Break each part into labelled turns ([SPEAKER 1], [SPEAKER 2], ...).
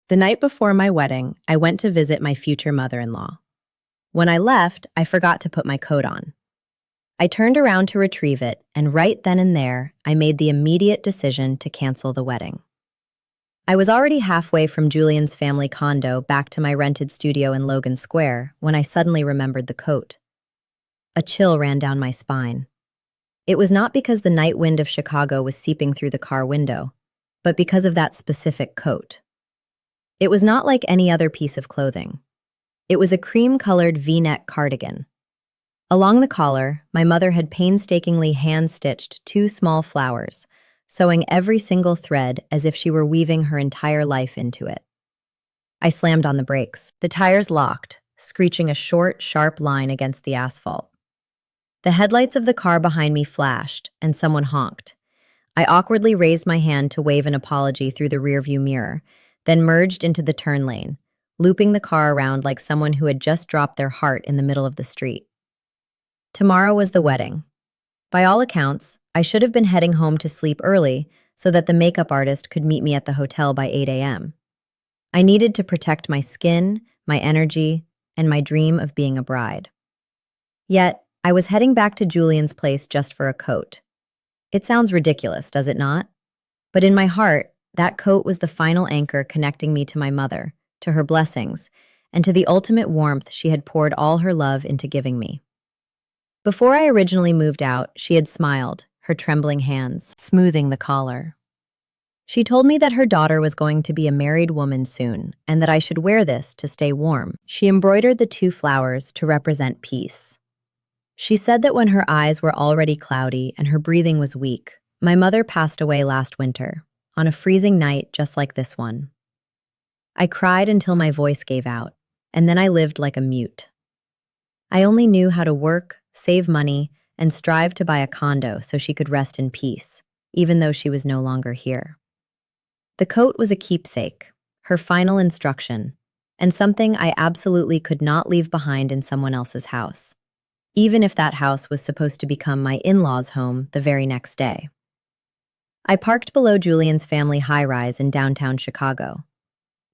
[SPEAKER 1] The night before my wedding, I went to visit my future mother-in-law. When I left, I forgot to put my coat on. I turned around to retrieve it, and right then and there, I made the immediate decision to cancel the wedding. I was already halfway from Julian's family condo back to my rented studio in Logan Square when I suddenly remembered the coat. A chill ran down my spine. It was not because the night wind of Chicago was seeping through the car window, but because of that specific coat. It was not like any other piece of clothing. It was a cream-colored V-neck cardigan. Along the collar, my mother had painstakingly hand-stitched 2 small flowers, sewing every single thread as if she were weaving her entire life into it. I slammed on the brakes. The tires locked, screeching a short, sharp line against the asphalt. The headlights of the car behind me flashed, and someone honked. I awkwardly raised my hand to wave an apology through the rearview mirror, then merged into the turn lane, looping the car around like someone who had just dropped their heart in the middle of the street. Tomorrow was the wedding. By all accounts, I should have been heading home to sleep early so that the makeup artist could meet me at the hotel by 8 a.m. I needed to protect my skin, my energy, and my dream of being a bride. Yet, I was heading back to Julian's place just for a coat. It sounds ridiculous, does it not? But in my heart, that coat was the final anchor connecting me to my mother, to her blessings, and to the ultimate warmth she had poured all her love into giving me. Before I originally moved out, she had smiled, her trembling hands smoothing the collar. She told me that her daughter was going to be a married woman soon, and that I should wear this to stay warm. She embroidered the 2 flowers to represent peace. She said that when her eyes were already cloudy and her breathing was weak, my mother passed away last winter, on a freezing night just like this one. I cried until my voice gave out, and then I lived like a mute. I only knew how to work, save money, and strive to buy a condo so she could rest in peace, even though she was no longer here. The coat was a keepsake, her final instruction, and something I absolutely could not leave behind in someone else's house, even if that house was supposed to become my in-laws' home the very next day. I parked below Julian's family high-rise in downtown Chicago.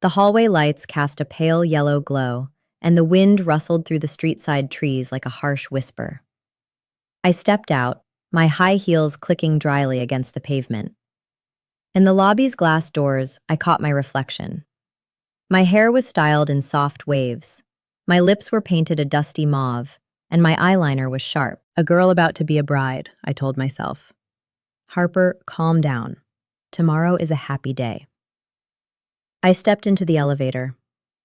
[SPEAKER 1] The hallway lights cast a pale yellow glow, and the wind rustled through the street-side trees like a harsh whisper. I stepped out, my high heels clicking dryly against the pavement. In the lobby's glass doors, I caught my reflection. My hair was styled in soft waves, my lips were painted a dusty mauve, and my eyeliner was sharp. A girl about to be a bride, I told myself. Harper, calm down. Tomorrow is a happy day. I stepped into the elevator.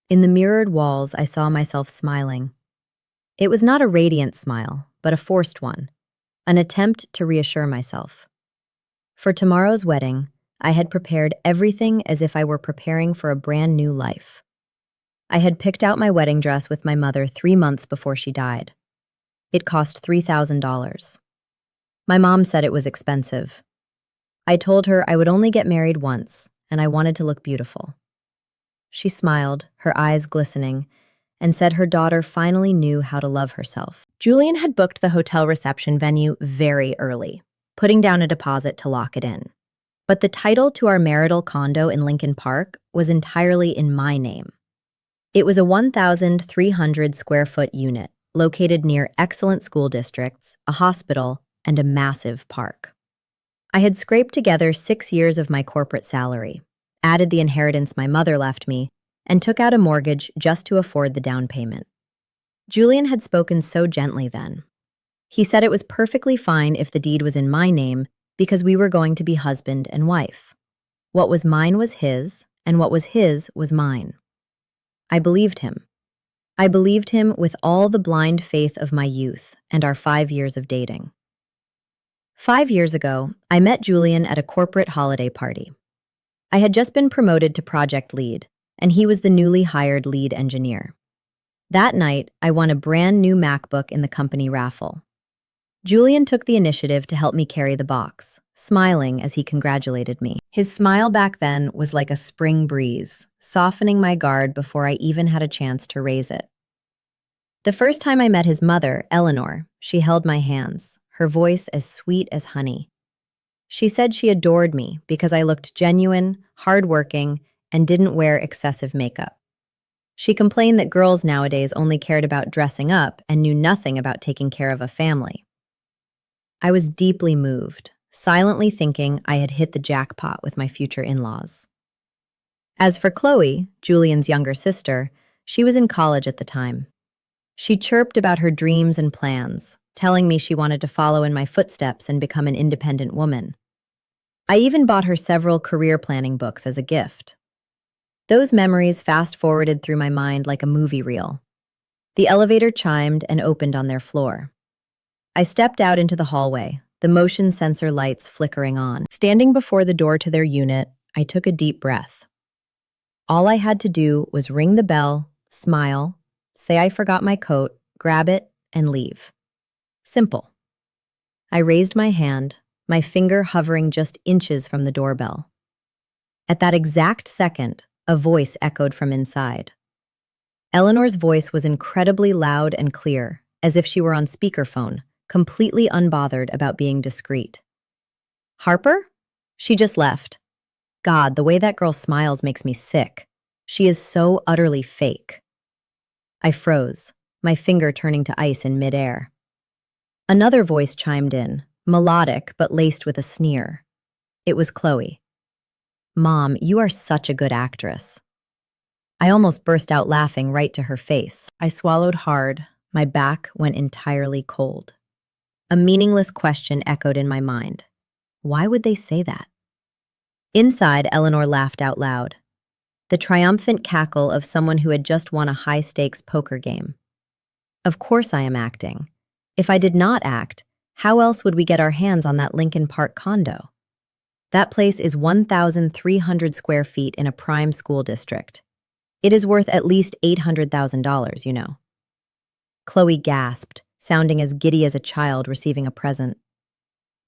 [SPEAKER 1] In the mirrored walls, I saw myself smiling. It was not a radiant smile, but a forced one, an attempt to reassure myself. For tomorrow's wedding, I had prepared everything as if I were preparing for a brand new life. I had picked out my wedding dress with my mother 3 months before she died. It cost $3,000. My mom said it was expensive. I told her I would only get married once, and I wanted to look beautiful. She smiled, her eyes glistening, and said her daughter finally knew how to love herself. Julian had booked the hotel reception venue very early, putting down a deposit to lock it in. But the title to our marital condo in Lincoln Park was entirely in my name. It was a 1,300 square foot unit located near excellent school districts, a hospital, and a massive park. I had scraped together 6 years of my corporate salary, added the inheritance my mother left me, and took out a mortgage just to afford the down payment. Julian had spoken so gently then. He said it was perfectly fine if the deed was in my name because we were going to be husband and wife. What was mine was his, and what was his was mine. I believed him. I believed him with all the blind faith of my youth and our 5 years of dating. 5 years ago, I met Julian at a corporate holiday party. I had just been promoted to project lead, and he was the newly hired lead engineer. That night, I won a brand new MacBook in the company raffle. Julian took the initiative to help me carry the box, smiling as he congratulated me. His smile back then was like a spring breeze, softening my guard before I even had a chance to raise it. The first time I met his mother, Eleanor, she held my hands, her voice as sweet as honey. She said she adored me because I looked genuine, hardworking, and didn't wear excessive makeup. She complained that girls nowadays only cared about dressing up and knew nothing about taking care of a family. I was deeply moved, silently thinking I had hit the jackpot with my future in-laws. As for Chloe, Julian's younger sister, she was in college at the time. She chirped about her dreams and plans, telling me she wanted to follow in my footsteps and become an independent woman. I even bought her several career planning books as a gift. Those memories fast-forwarded through my mind like a movie reel. The elevator chimed and opened on their floor. I stepped out into the hallway, the motion sensor lights flickering on. Standing before the door to their unit, I took a deep breath. All I had to do was ring the bell, smile, say I forgot my coat, grab it, and leave. Simple. I raised my hand, my finger hovering just inches from the doorbell. At that exact second, a voice echoed from inside. Eleanor's voice was incredibly loud and clear, as if she were on speakerphone, completely unbothered about being discreet. Harper? She just left. God, the way that girl smiles makes me sick. She is so utterly fake. I froze, my finger turning to ice in midair. Another voice chimed in, melodic but laced with a sneer. It was Chloe. Mom, you are such a good actress. I almost burst out laughing right to her face. I swallowed hard. My back went entirely cold. A meaningless question echoed in my mind. Why would they say that? Inside, Eleanor laughed out loud. The triumphant cackle of someone who had just won a high-stakes poker game. Of course I am acting. If I did not act, how else would we get our hands on that Lincoln Park condo? That place is 1,300 square feet in a prime school district. It is worth at least $800,000, you know. Chloe gasped, sounding as giddy as a child receiving a present.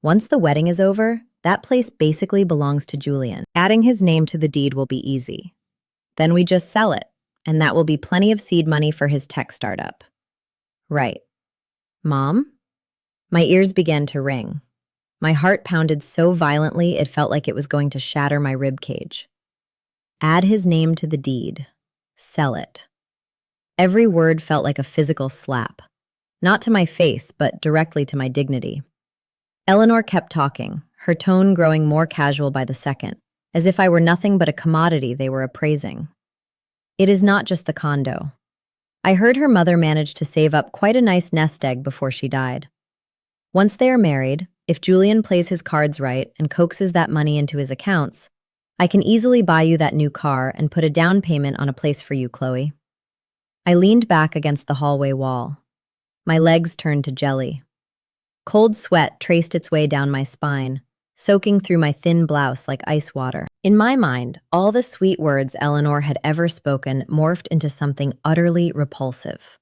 [SPEAKER 1] Once the wedding is over, that place basically belongs to Julian. Adding his name to the deed will be easy. Then we just sell it, and that will be plenty of seed money for his tech startup. Right. Mom? My ears began to ring. My heart pounded so violently it felt like it was going to shatter my rib cage. Add his name to the deed. Sell it. Every word felt like a physical slap. Not to my face, but directly to my dignity. Eleanor kept talking, her tone growing more casual by the second, as if I were nothing but a commodity they were appraising. It is not just the condo. I heard her mother managed to save up quite a nice nest egg before she died. Once they are married, if Julian plays his cards right and coaxes that money into his accounts, I can easily buy you that new car and put a down payment on a place for you, Chloe. I leaned back against the hallway wall. My legs turned to jelly. Cold sweat traced its way down my spine, soaking through my thin blouse like ice water. In my mind, all the sweet words Eleanor had ever spoken morphed into something utterly repulsive.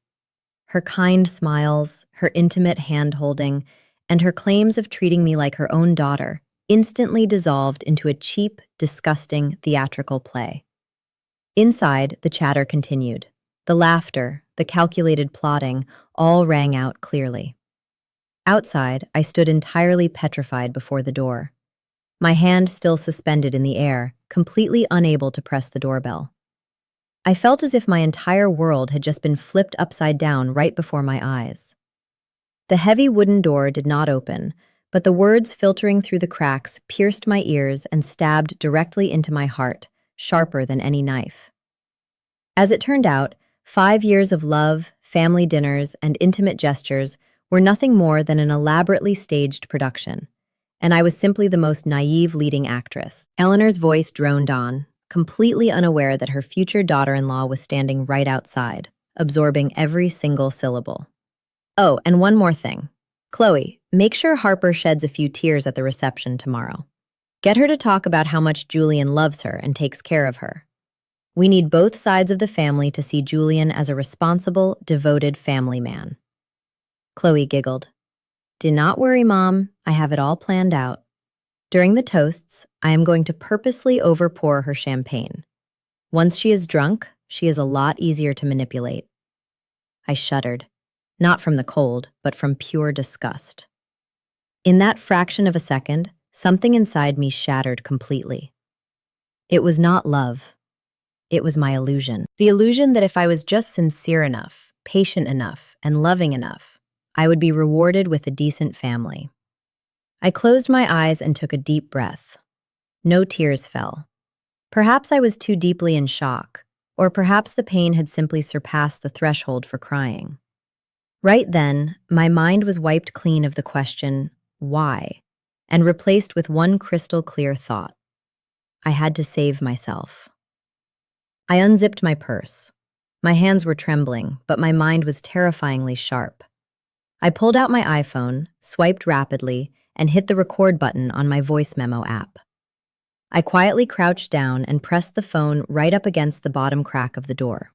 [SPEAKER 1] Her kind smiles, her intimate hand-holding, and her claims of treating me like her own daughter instantly dissolved into a cheap, disgusting theatrical play. Inside, the chatter continued. The laughter, the calculated plotting, all rang out clearly. Outside, I stood entirely petrified before the door. My hand still suspended in the air, completely unable to press the doorbell. I felt as if my entire world had just been flipped upside down right before my eyes. The heavy wooden door did not open, but the words filtering through the cracks pierced my ears and stabbed directly into my heart, sharper than any knife. As it turned out, 5 years of love, family dinners, and intimate gestures were nothing more than an elaborately staged production, and I was simply the most naive leading actress. Eleanor's voice droned on, completely unaware that her future daughter-in-law was standing right outside, absorbing every single syllable. Oh, and one more thing. Chloe, make sure Harper sheds a few tears at the reception tomorrow. Get her to talk about how much Julian loves her and takes care of her. We need both sides of the family to see Julian as a responsible, devoted family man. Chloe giggled. Do not worry, Mom. I have it all planned out. During the toasts, I am going to purposely overpour her champagne. Once she is drunk, she is a lot easier to manipulate. I shuddered, not from the cold, but from pure disgust. In that fraction of a second, something inside me shattered completely. It was not love. It was my illusion. The illusion that if I was just sincere enough, patient enough, and loving enough, I would be rewarded with a decent family. I closed my eyes and took a deep breath. No tears fell. Perhaps I was too deeply in shock, or perhaps the pain had simply surpassed the threshold for crying. Right then, my mind was wiped clean of the question, why, and replaced with one crystal clear thought. I had to save myself. I unzipped my purse. My hands were trembling, but my mind was terrifyingly sharp. I pulled out my iPhone, swiped rapidly, and hit the record button on my voice memo app. I quietly crouched down and pressed the phone right up against the bottom crack of the door.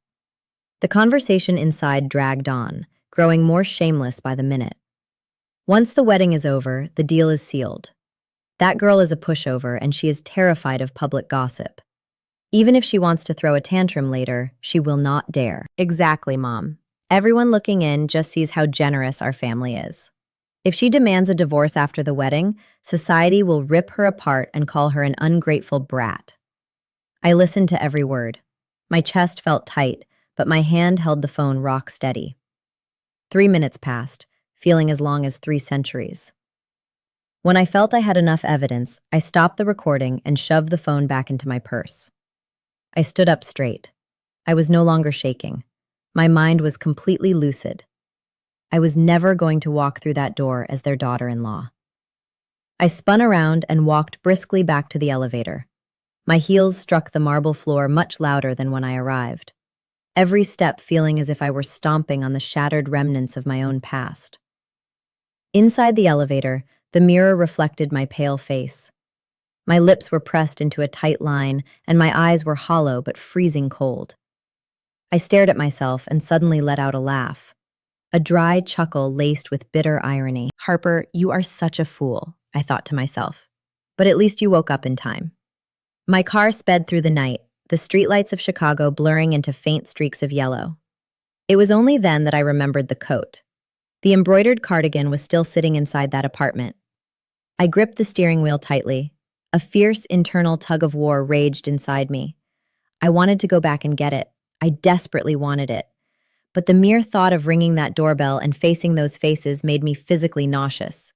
[SPEAKER 1] The conversation inside dragged on, growing more shameless by the minute. Once the wedding is over, the deal is sealed. That girl is a pushover and she is terrified of public gossip. Even if she wants to throw a tantrum later, she will not dare. Exactly, Mom. Everyone looking in just sees how generous our family is. If she demands a divorce after the wedding, society will rip her apart and call her an ungrateful brat. I listened to every word. My chest felt tight, but my hand held the phone rock steady. 3 minutes passed, feeling as long as 3 centuries. When I felt I had enough evidence, I stopped the recording and shoved the phone back into my purse. I stood up straight. I was no longer shaking. My mind was completely lucid. I was never going to walk through that door as their daughter-in-law. I spun around and walked briskly back to the elevator. My heels struck the marble floor much louder than when I arrived, every step feeling as if I were stomping on the shattered remnants of my own past. Inside the elevator, the mirror reflected my pale face. My lips were pressed into a tight line, and my eyes were hollow but freezing cold. I stared at myself and suddenly let out a laugh. A dry chuckle laced with bitter irony. Harper, you are such a fool, I thought to myself. But at least you woke up in time. My car sped through the night, the streetlights of Chicago blurring into faint streaks of yellow. It was only then that I remembered the coat. The embroidered cardigan was still sitting inside that apartment. I gripped the steering wheel tightly. A fierce internal tug of war raged inside me. I wanted to go back and get it. I desperately wanted it. But the mere thought of ringing that doorbell and facing those faces made me physically nauseous.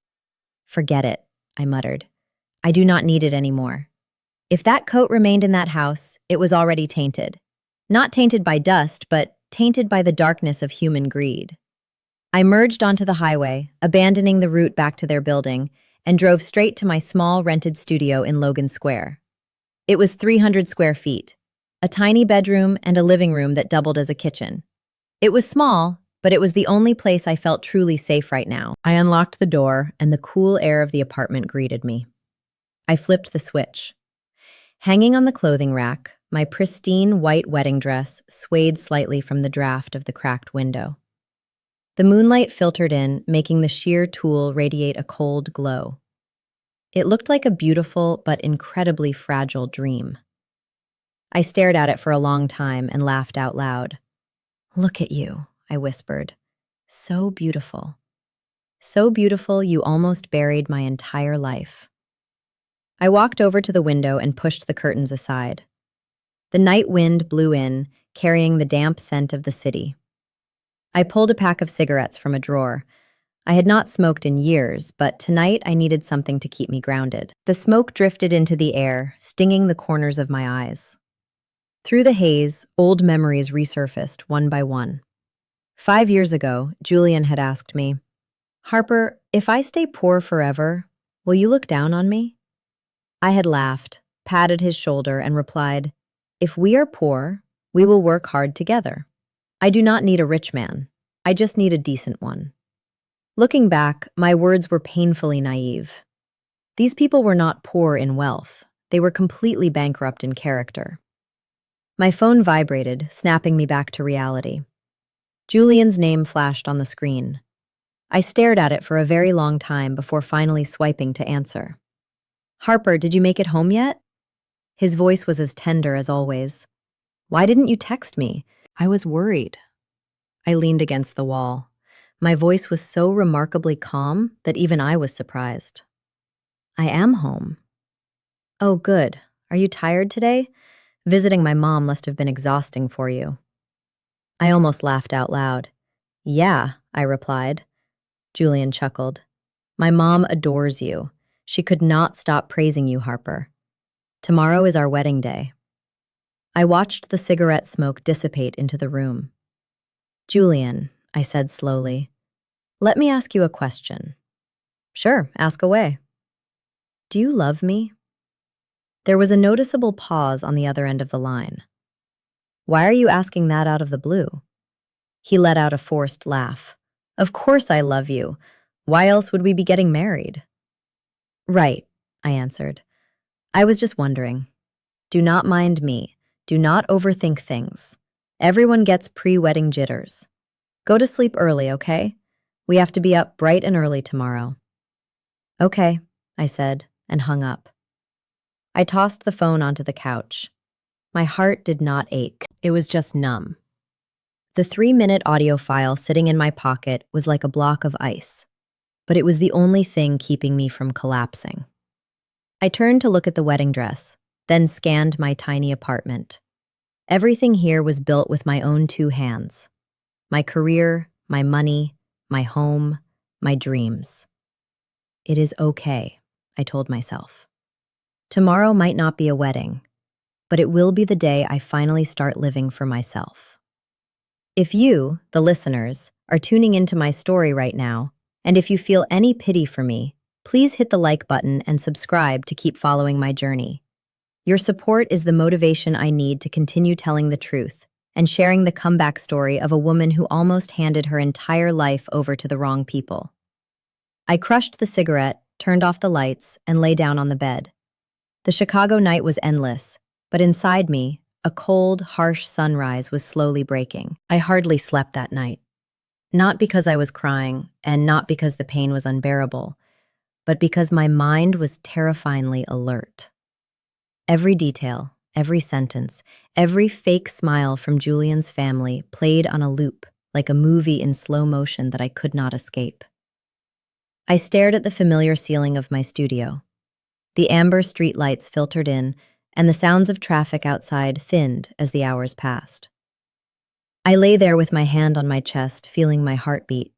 [SPEAKER 1] Forget it, I muttered. I do not need it anymore. If that coat remained in that house, it was already tainted. Not tainted by dust, but tainted by the darkness of human greed. I merged onto the highway, abandoning the route back to their building, and drove straight to my small rented studio in Logan Square. It was 300 square feet, a tiny bedroom and a living room that doubled as a kitchen. It was small, but it was the only place I felt truly safe right now. I unlocked the door, and the cool air of the apartment greeted me. I flipped the switch. Hanging on the clothing rack, my pristine white wedding dress swayed slightly from the draft of the cracked window. The moonlight filtered in, making the sheer tulle radiate a cold glow. It looked like a beautiful but incredibly fragile dream. I stared at it for a long time and laughed out loud. "Look at you," I whispered. "So beautiful. So beautiful you almost buried my entire life." I walked over to the window and pushed the curtains aside. The night wind blew in, carrying the damp scent of the city. I pulled a pack of cigarettes from a drawer. I had not smoked in years, but tonight I needed something to keep me grounded. The smoke drifted into the air, stinging the corners of my eyes. Through the haze, old memories resurfaced one by one. 5 years ago, Julian had asked me, "Harper, if I stay poor forever, will you look down on me?" I had laughed, patted his shoulder, and replied, "If we are poor, we will work hard together. I do not need a rich man. I just need a decent one." Looking back, my words were painfully naive. These people were not poor in wealth. They were completely bankrupt in character. My phone vibrated, snapping me back to reality. Julian's name flashed on the screen. I stared at it for a very long time before finally swiping to answer. "Harper, did you make it home yet?" His voice was as tender as always. "Why didn't you text me? I was worried." I leaned against the wall. My voice was so remarkably calm that even I was surprised. "I am home." "Oh, good. Are you tired today? Visiting my mom must have been exhausting for you. I almost laughed out loud. Yeah, I replied. Julian chuckled. My mom adores you. She could not stop praising you, Harper. Tomorrow is our wedding day. I watched the cigarette smoke dissipate into the room. Julian, I said slowly, let me ask you a question. Sure, ask away. Do you love me? There was a noticeable pause on the other end of the line. Why are you asking that out of the blue? He let out a forced laugh. Of course I love you. Why else would we be getting married? Right, I answered. I was just wondering. Do not mind me. Do not overthink things. Everyone gets pre-wedding jitters. Go to sleep early, okay? We have to be up bright and early tomorrow. Okay, I said, and hung up. I tossed the phone onto the couch. My heart did not ache. It was just numb. The 3-minute audio file sitting in my pocket was like a block of ice, but it was the only thing keeping me from collapsing. I turned to look at the wedding dress, then scanned my tiny apartment. Everything here was built with my own 2 hands. My career, my money, my home, my dreams. It is okay, I told myself. Tomorrow might not be a wedding, but it will be the day I finally start living for myself. If you, the listeners, are tuning into my story right now, and if you feel any pity for me, please hit the like button and subscribe to keep following my journey. Your support is the motivation I need to continue telling the truth and sharing the comeback story of a woman who almost handed her entire life over to the wrong people. I crushed the cigarette, turned off the lights, and lay down on the bed. The Chicago night was endless, but inside me, a cold, harsh sunrise was slowly breaking. I hardly slept that night. Not because I was crying, and not because the pain was unbearable, but because my mind was terrifyingly alert. Every detail, every sentence, every fake smile from Julian's family played on a loop, like a movie in slow motion that I could not escape. I stared at the familiar ceiling of my studio. The amber streetlights filtered in, and the sounds of traffic outside thinned as the hours passed. I lay there with my hand on my chest, feeling my heart beat.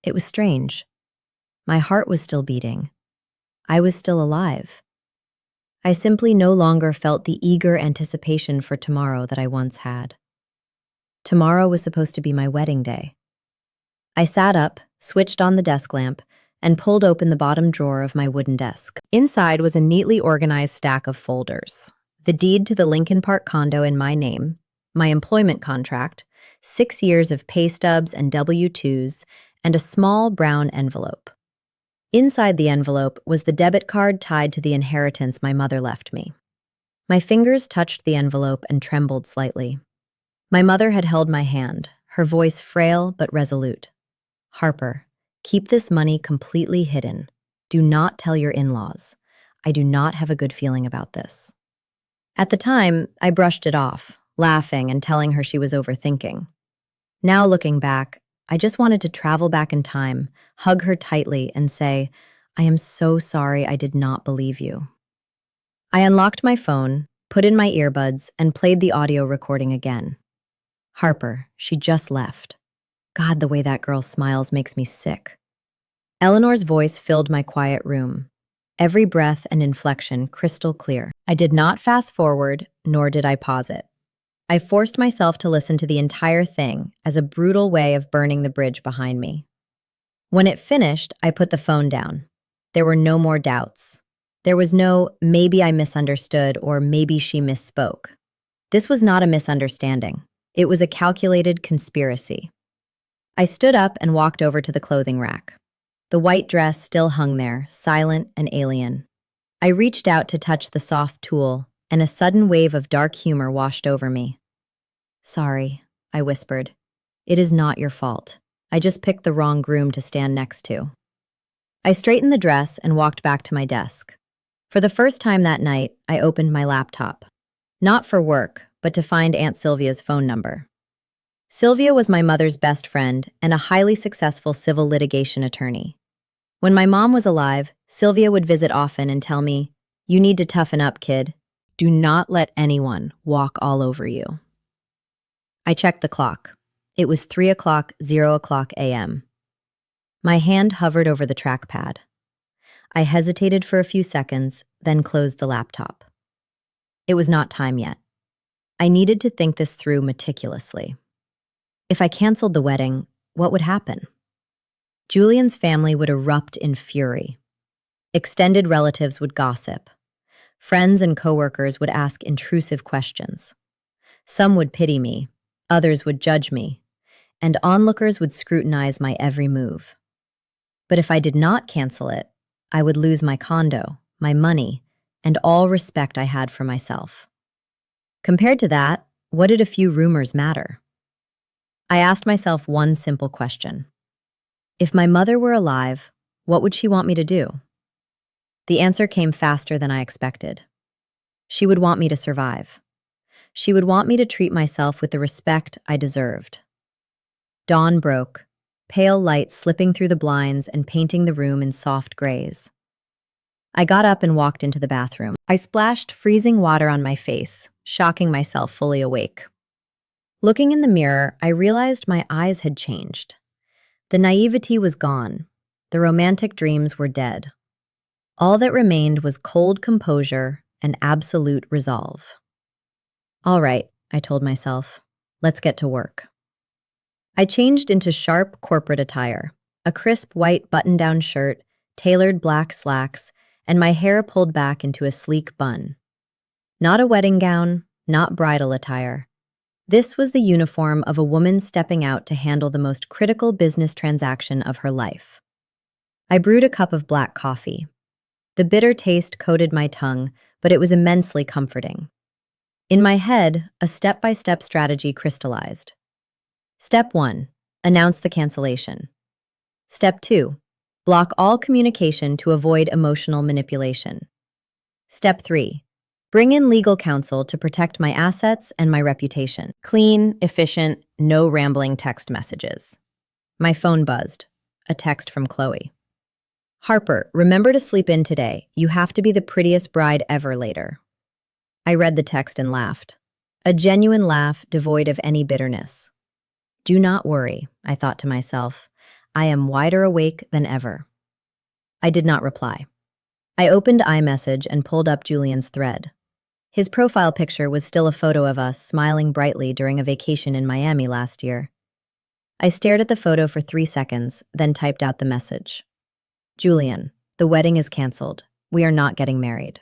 [SPEAKER 1] It was strange. My heart was still beating. I was still alive. I simply no longer felt the eager anticipation for tomorrow that I once had. Tomorrow was supposed to be my wedding day. I sat up, switched on the desk lamp, and pulled open the bottom drawer of my wooden desk. Inside was a neatly organized stack of folders. The deed to the Lincoln Park condo in my name, my employment contract, 6 years of pay stubs and W-2s, and a small brown envelope. Inside the envelope was the debit card tied to the inheritance my mother left me. My fingers touched the envelope and trembled slightly. My mother had held my hand, her voice frail but resolute. Harper, keep this money completely hidden. Do not tell your in-laws. I do not have a good feeling about this. At the time, I brushed it off, laughing and telling her she was overthinking. Now looking back, I just wanted to travel back in time, hug her tightly, and say, I am so sorry I did not believe you. I unlocked my phone, put in my earbuds, and played the audio recording again. Harper, she just left. God, the way that girl smiles makes me sick. Eleanor's voice filled my quiet room, every breath and inflection crystal clear. I did not fast forward, nor did I pause it. I forced myself to listen to the entire thing as a brutal way of burning the bridge behind me. When it finished, I put the phone down. There were no more doubts. There was no, maybe I misunderstood or maybe she misspoke. This was not a misunderstanding. It was a calculated conspiracy. I stood up and walked over to the clothing rack. The white dress still hung there, silent and alien. I reached out to touch the soft tulle, and a sudden wave of dark humor washed over me. Sorry, I whispered. It is not your fault. I just picked the wrong groom to stand next to. I straightened the dress and walked back to my desk. For the first time that night, I opened my laptop. Not for work, but to find Aunt Sylvia's phone number. Sylvia was my mother's best friend and a highly successful civil litigation attorney. When my mom was alive, Sylvia would visit often and tell me, "You need to toughen up, kid." Do not let anyone walk all over you. I checked the clock. It was 3:00, 0:00 a.m. My hand hovered over the trackpad. I hesitated for a few seconds, then closed the laptop. It was not time yet. I needed to think this through meticulously. If I canceled the wedding, what would happen? Julian's family would erupt in fury. Extended relatives would gossip. Friends and coworkers would ask intrusive questions. Some would pity me, others would judge me, and onlookers would scrutinize my every move. But if I did not cancel it, I would lose my condo, my money, and all respect I had for myself. Compared to that, what did a few rumors matter? I asked myself one simple question. If my mother were alive, what would she want me to do? The answer came faster than I expected. She would want me to survive. She would want me to treat myself with the respect I deserved. Dawn broke, pale light slipping through the blinds and painting the room in soft grays. I got up and walked into the bathroom. I splashed freezing water on my face, shocking myself fully awake. Looking in the mirror, I realized my eyes had changed. The naivety was gone. The romantic dreams were dead. All that remained was cold composure and absolute resolve. All right, I told myself, let's get to work. I changed into sharp corporate attire, a crisp white button-down shirt, tailored black slacks, and my hair pulled back into a sleek bun. Not a wedding gown, not bridal attire. This was the uniform of a woman stepping out to handle the most critical business transaction of her life. I brewed a cup of black coffee. The bitter taste coated my tongue, but it was immensely comforting. In my head, a step-by-step strategy crystallized. Step 1, announce the cancellation. Step 2, block all communication to avoid emotional manipulation. Step 3, bring in legal counsel to protect my assets and my reputation. Clean, efficient, no rambling text messages. My phone buzzed. A text from Chloe. Harper, remember to sleep in today. You have to be the prettiest bride ever later. I read the text and laughed. A genuine laugh devoid of any bitterness. Do not worry, I thought to myself. I am wider awake than ever. I did not reply. I opened iMessage and pulled up Julian's thread. His profile picture was still a photo of us smiling brightly during a vacation in Miami last year. I stared at the photo for 3 seconds, then typed out the message. Julian, the wedding is canceled. We are not getting married.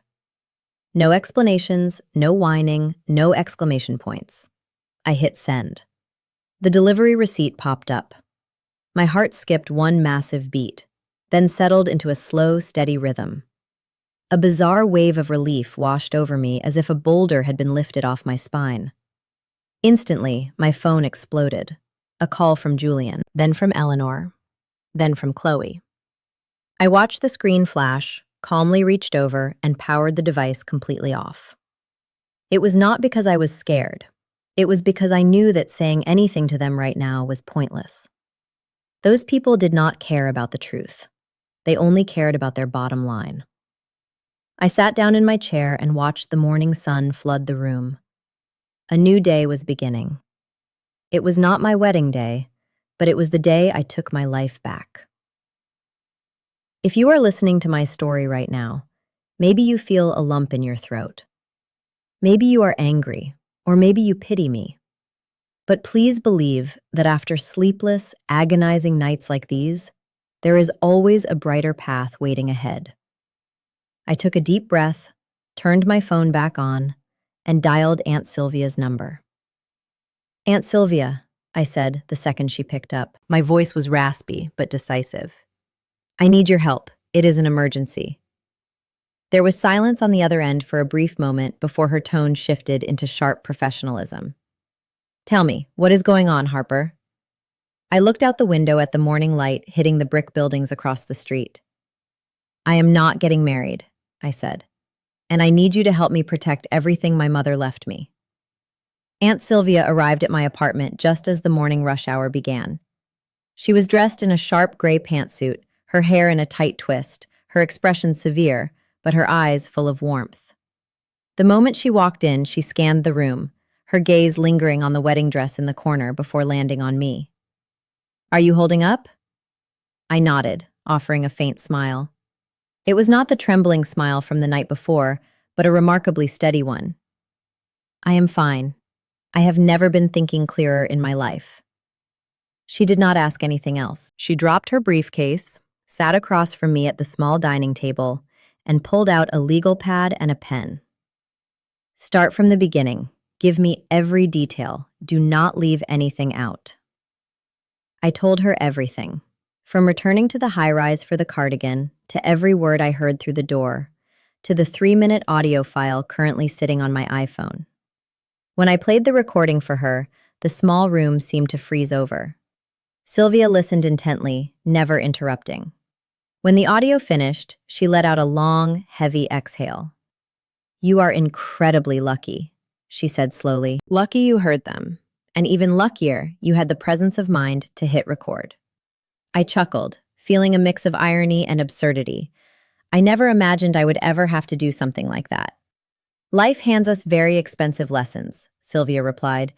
[SPEAKER 1] No explanations, no whining, no exclamation points. I hit send. The delivery receipt popped up. My heart skipped one massive beat, then settled into a slow, steady rhythm. A bizarre wave of relief washed over me as if a boulder had been lifted off my spine. Instantly, my phone exploded. A call from Julian, then from Eleanor, then from Chloe. I watched the screen flash, calmly reached over, and powered the device completely off. It was not because I was scared. It was because I knew that saying anything to them right now was pointless. Those people did not care about the truth. They only cared about their bottom line. I sat down in my chair and watched the morning sun flood the room. A new day was beginning. It was not my wedding day, but it was the day I took my life back. If you are listening to my story right now, maybe you feel a lump in your throat. Maybe you are angry, or maybe you pity me. But please believe that after sleepless, agonizing nights like these, there is always a brighter path waiting ahead. I took a deep breath, turned my phone back on, and dialed Aunt Sylvia's number. Aunt Sylvia, I said the second she picked up. My voice was raspy but decisive. I need your help. It is an emergency. There was silence on the other end for a brief moment before her tone shifted into sharp professionalism. Tell me, what is going on, Harper? I looked out the window at the morning light hitting the brick buildings across the street. I am not getting married, I said, and I need you to help me protect everything my mother left me. Aunt Sylvia arrived at my apartment just as the morning rush hour began. She was dressed in a sharp gray pantsuit, her hair in a tight twist, her expression severe, but her eyes full of warmth. The moment she walked in, she scanned the room, her gaze lingering on the wedding dress in the corner before landing on me. "Are you holding up?" I nodded, offering a faint smile. It was not the trembling smile from the night before, but a remarkably steady one. "I am fine. I have never been thinking clearer in my life." She did not ask anything else. She dropped her briefcase, sat across from me at the small dining table, and pulled out a legal pad and a pen. "Start from the beginning. Give me every detail. Do not leave anything out." I told her everything, from returning to the high-rise for the cardigan, to every word I heard through the door, to the 3-minute audio file currently sitting on my iPhone. When I played the recording for her, the small room seemed to freeze over. Sylvia listened intently, never interrupting. When the audio finished, she let out a long, heavy exhale. "You are incredibly lucky," she said slowly. "Lucky you heard them, and even luckier you had the presence of mind to hit record." I chuckled, feeling a mix of irony and absurdity. I never imagined I would ever have to do something like that. "Life hands us very expensive lessons," Sylvia replied,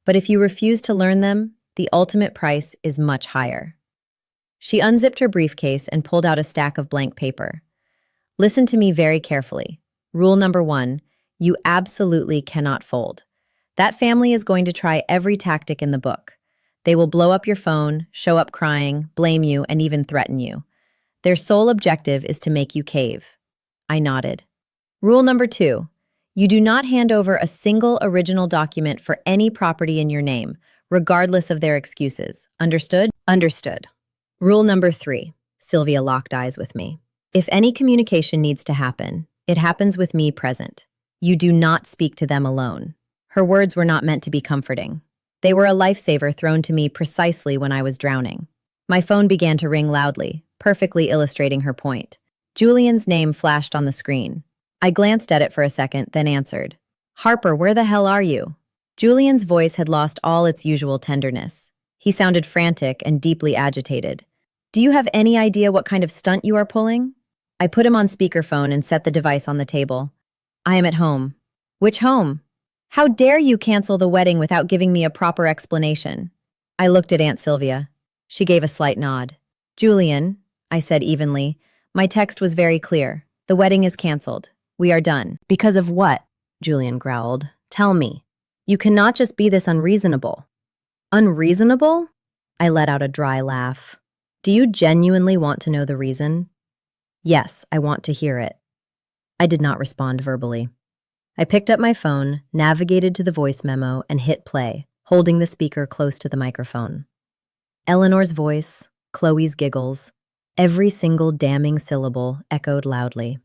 [SPEAKER 1] "but if you refuse to learn them, the ultimate price is much higher." She unzipped her briefcase and pulled out a stack of blank paper. "Listen to me very carefully. Rule number 1, you absolutely cannot fold. That family is going to try every tactic in the book. They will blow up your phone, show up crying, blame you, and even threaten you. Their sole objective is to make you cave." I nodded. "Rule number 2, you do not hand over a single original document for any property in your name, regardless of their excuses. Understood?" "Understood." "Rule number 3, Sylvia locked eyes with me. If any communication needs to happen, it happens with me present. You do not speak to them alone." Her words were not meant to be comforting. They were a lifesaver thrown to me precisely when I was drowning. My phone began to ring loudly, perfectly illustrating her point. Julian's name flashed on the screen. I glanced at it for a second, then answered. "Harper, where the hell are you?" Julian's voice had lost all its usual tenderness. He sounded frantic and deeply agitated. "Do you have any idea what kind of stunt you are pulling?" I put him on speakerphone and set the device on the table. "I am at home." "Which home?" "How dare you cancel the wedding without giving me a proper explanation?" I looked at Aunt Sylvia. She gave a slight nod. "Julian," I said evenly, "my text was very clear. The wedding is canceled. We are done." "Because of what?" Julian growled. "Tell me. You cannot just be this unreasonable." "Unreasonable?" I let out a dry laugh. "Do you genuinely want to know the reason?" "Yes, I want to hear it." I did not respond verbally. I picked up my phone, navigated to the voice memo, and hit play, holding the speaker close to the microphone. Eleanor's voice, Chloe's giggles, every single damning syllable echoed loudly.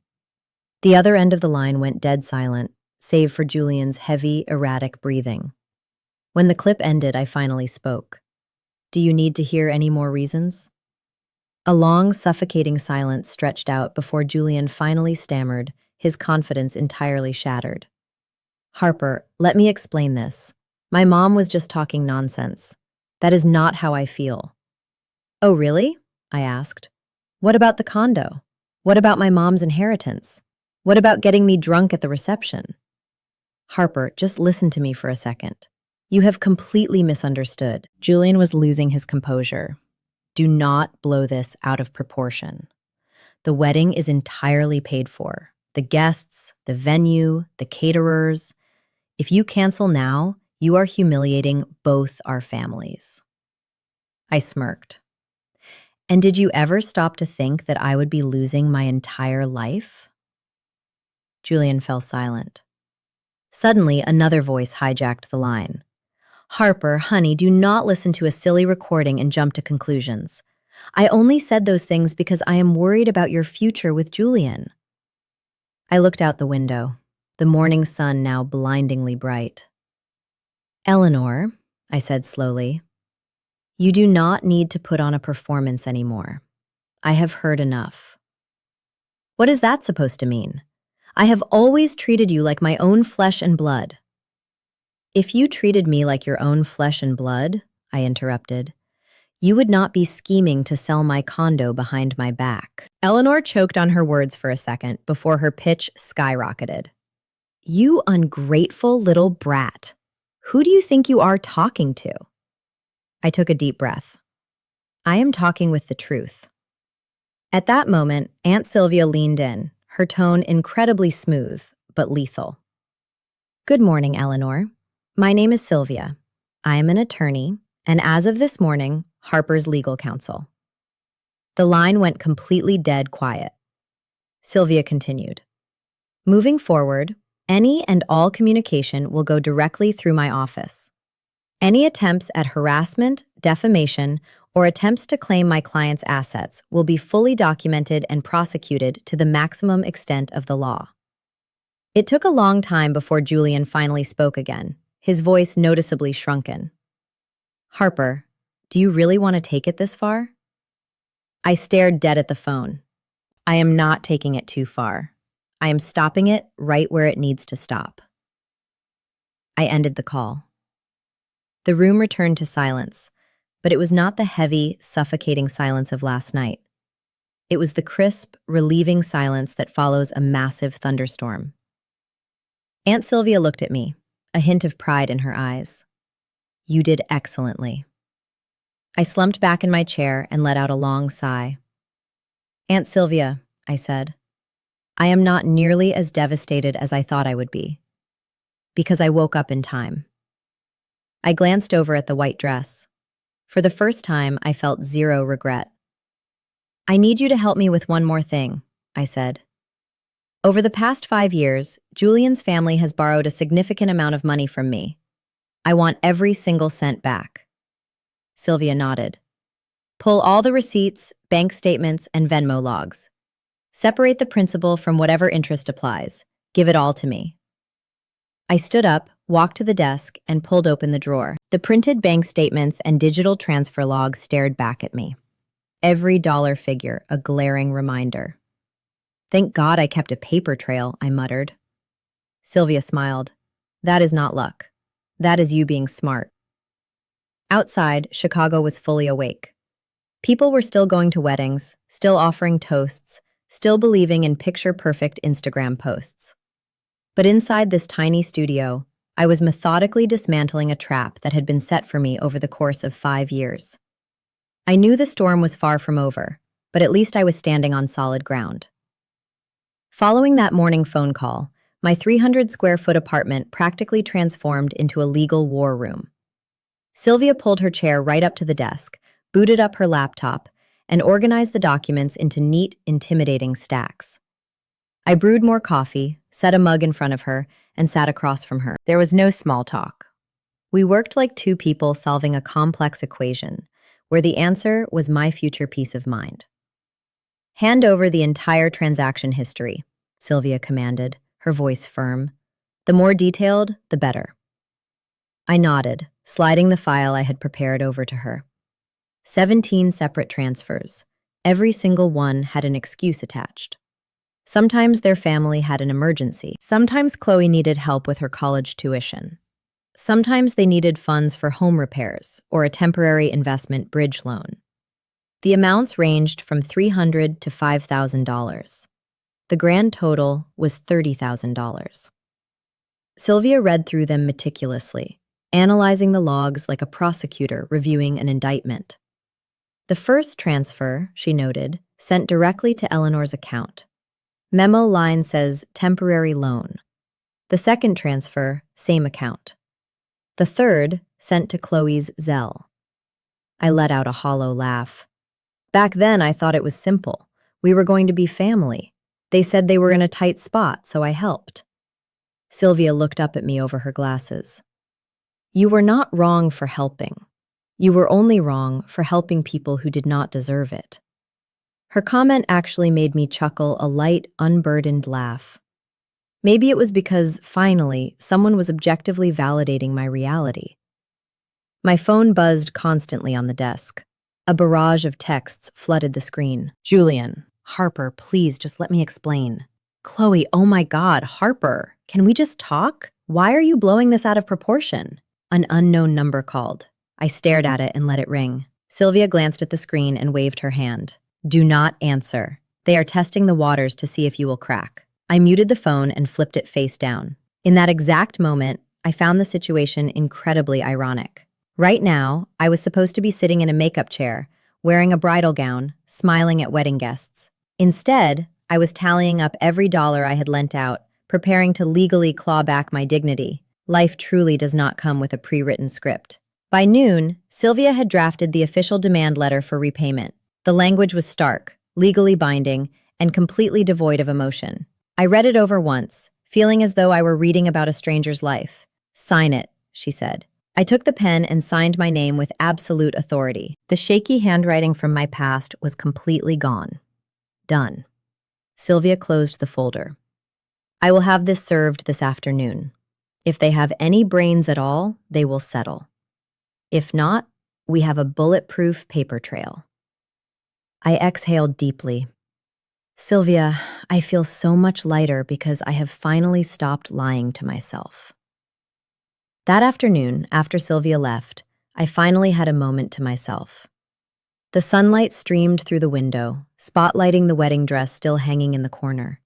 [SPEAKER 1] The other end of the line went dead silent, save for Julian's heavy, erratic breathing. When the clip ended, I finally spoke. "Do you need to hear any more reasons?" A long, suffocating silence stretched out before Julian finally stammered, his confidence entirely shattered. "Harper, let me explain this. My mom was just talking nonsense. That is not how I feel." "Oh, really?" I asked. "What about the condo? What about my mom's inheritance? What about getting me drunk at the reception?" "Harper, just listen to me for a second. You have completely misunderstood." Julian was losing his composure. "Do not blow this out of proportion. The wedding is entirely paid for. The guests, the venue, the caterers. If you cancel now, you are humiliating both our families." I smirked. "And did you ever stop to think that I would be losing my entire life?" Julian fell silent. Suddenly, another voice hijacked the line. "Harper, honey, do not listen to a silly recording and jump to conclusions. I only said those things because I am worried about your future with Julian." I looked out the window, the morning sun now blindingly bright. "Eleanor," I said slowly, "you do not need to put on a performance anymore. I have heard enough." "What is that supposed to mean? I have always treated you like my own flesh and blood." "If you treated me like your own flesh and blood," I interrupted, "you would not be scheming to sell my condo behind my back." Eleanor choked on her words for a second before her pitch skyrocketed. You ungrateful little brat. Who do you think you are talking to? I took a deep breath. I am talking with the truth. At that moment, Aunt Sylvia leaned in, her tone incredibly smooth, but lethal. Good morning, Eleanor. My name is Sylvia. I am an attorney, and as of this morning, Harper's legal counsel. The line went completely dead quiet. Sylvia continued. Moving forward, any and all communication will go directly through my office. Any attempts at harassment, defamation, or attempts to claim my client's assets will be fully documented and prosecuted to the maximum extent of the law. It took a long time before Julian finally spoke again, his voice noticeably shrunken. Harper, do you really want to take it this far? I stared dead at the phone. I am not taking it too far. I am stopping it right where it needs to stop. I ended the call. The room returned to silence, but it was not the heavy, suffocating silence of last night. It was the crisp, relieving silence that follows a massive thunderstorm. Aunt Sylvia looked at me, a hint of pride in her eyes. You did excellently. I slumped back in my chair and let out a long sigh. Aunt Sylvia, I said, I am not nearly as devastated as I thought I would be, because I woke up in time. I glanced over at the white dress. For the first time, I felt zero regret. I need you to help me with one more thing, I said. Over the past 5 years, Julian's family has borrowed a significant amount of money from me. I want every single cent back. Sylvia nodded. Pull all the receipts, bank statements, and Venmo logs. Separate the principal from whatever interest applies. Give it all to me. I stood up, walked to the desk, and pulled open the drawer. The printed bank statements and digital transfer logs stared back at me. Every dollar figure, a glaring reminder. Thank God I kept a paper trail, I muttered. Sylvia smiled. That is not luck. That is you being smart. Outside, Chicago was fully awake. People were still going to weddings, still offering toasts, still believing in picture-perfect Instagram posts. But inside this tiny studio, I was methodically dismantling a trap that had been set for me over the course of 5 years. I knew the storm was far from over, but at least I was standing on solid ground. Following that morning phone call, my 300-square-foot apartment practically transformed into a legal war room. Sylvia pulled her chair right up to the desk, booted up her laptop, and organized the documents into neat, intimidating stacks. I brewed more coffee, set a mug in front of her, and sat across from her. There was no small talk. We worked like two people solving a complex equation, where the answer was my future peace of mind. Hand over the entire transaction history, Sylvia commanded, her voice firm. The more detailed, the better. I nodded, sliding the file I had prepared over to her. 17 separate transfers. Every single one had an excuse attached. Sometimes their family had an emergency. Sometimes Chloe needed help with her college tuition. Sometimes they needed funds for home repairs or a temporary investment bridge loan. The amounts ranged from $300 to $5,000. The grand total was $30,000. Sylvia read through them meticulously, analyzing the logs like a prosecutor reviewing an indictment. The first transfer, she noted, sent directly to Eleanor's account. Memo line says temporary loan. The second transfer, same account. The third, sent to Chloe's Zelle. I let out a hollow laugh. Back then, I thought it was simple. We were going to be family. They said they were in a tight spot, so I helped. Sylvia looked up at me over her glasses. You were not wrong for helping. You were only wrong for helping people who did not deserve it. Her comment actually made me chuckle a light, unburdened laugh. Maybe it was because, finally, someone was objectively validating my reality. My phone buzzed constantly on the desk. A barrage of texts flooded the screen. Julian, Harper, please just let me explain. Chloe, oh my God, Harper, can we just talk? Why are you blowing this out of proportion? An unknown number called. I stared at it and let it ring. Sylvia glanced at the screen and waved her hand. Do not answer. They are testing the waters to see if you will crack. I muted the phone and flipped it face down. In that exact moment, I found the situation incredibly ironic. Right now, I was supposed to be sitting in a makeup chair, wearing a bridal gown, smiling at wedding guests. Instead, I was tallying up every dollar I had lent out, preparing to legally claw back my dignity. Life truly does not come with a pre-written script. By noon, Sylvia had drafted the official demand letter for repayment. The language was stark, legally binding, and completely devoid of emotion. I read it over once, feeling as though I were reading about a stranger's life. "Sign it," she said. I took the pen and signed my name with absolute authority. The shaky handwriting from my past was completely gone. Done. Sylvia closed the folder. "I will have this served this afternoon. If they have any brains at all, they will settle. If not, we have a bulletproof paper trail." I exhaled deeply. Sylvia, I feel so much lighter because I have finally stopped lying to myself. That afternoon, after Sylvia left, I finally had a moment to myself. The sunlight streamed through the window, spotlighting the wedding dress still hanging in the corner.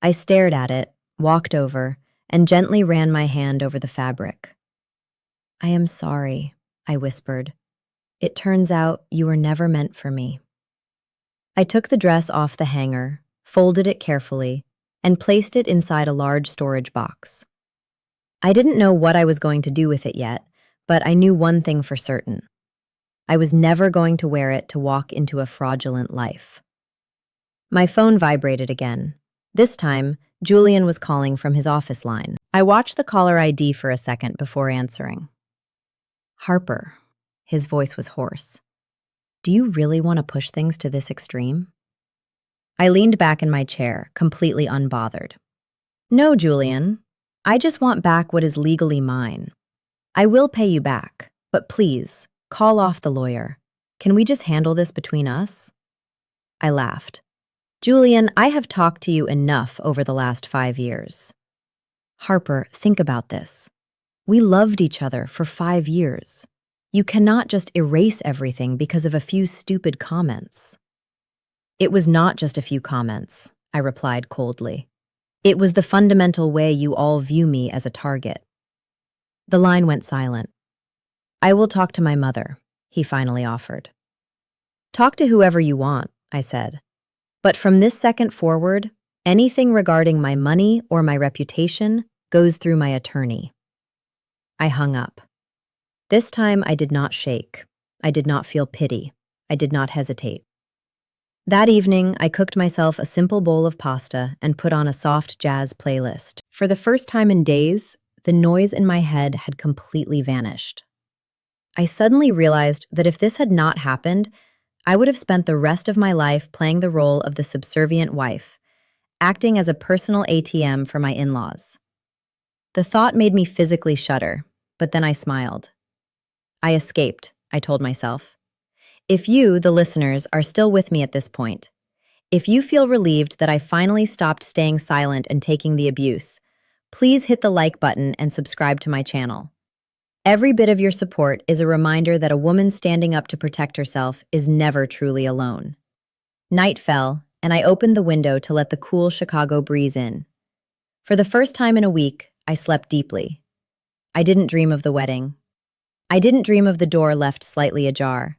[SPEAKER 1] I stared at it, walked over, and gently ran my hand over the fabric. "I am sorry," I whispered. "It turns out you were never meant for me." I took the dress off the hanger, folded it carefully, and placed it inside a large storage box. I didn't know what I was going to do with it yet, but I knew one thing for certain. I was never going to wear it to walk into a fraudulent life. My phone vibrated again. This time, Julian was calling from his office line. I watched the caller ID for a second before answering. "Harper." His voice was hoarse. "Do you really want to push things to this extreme?" I leaned back in my chair, completely unbothered. "No, Julian. I just want back what is legally mine. I will pay you back, but please, call off the lawyer. Can we just handle this between us?" I laughed. "Julian, I have talked to you enough over the last 5 years. Harper, think about this. We loved each other for 5 years. You cannot just erase everything because of a few stupid comments." "It was not just a few comments," I replied coldly. "It was the fundamental way you all view me as a target." The line went silent. "I will talk to my mother," he finally offered. "Talk to whoever you want," I said. "But from this second forward, anything regarding my money or my reputation goes through my attorney." I hung up. This time I did not shake. I did not feel pity. I did not hesitate. That evening, I cooked myself a simple bowl of pasta and put on a soft jazz playlist. For the first time in days, the noise in my head had completely vanished. I suddenly realized that if this had not happened, I would have spent the rest of my life playing the role of the subservient wife, acting as a personal ATM for my in-laws. The thought made me physically shudder, but then I smiled. I escaped, I told myself. If you, the listeners, are still with me at this point, if you feel relieved that I finally stopped staying silent and taking the abuse, please hit the like button and subscribe to my channel. Every bit of your support is a reminder that a woman standing up to protect herself is never truly alone. Night fell, and I opened the window to let the cool Chicago breeze in. For the first time in a week, I slept deeply. I didn't dream of the wedding. I didn't dream of the door left slightly ajar.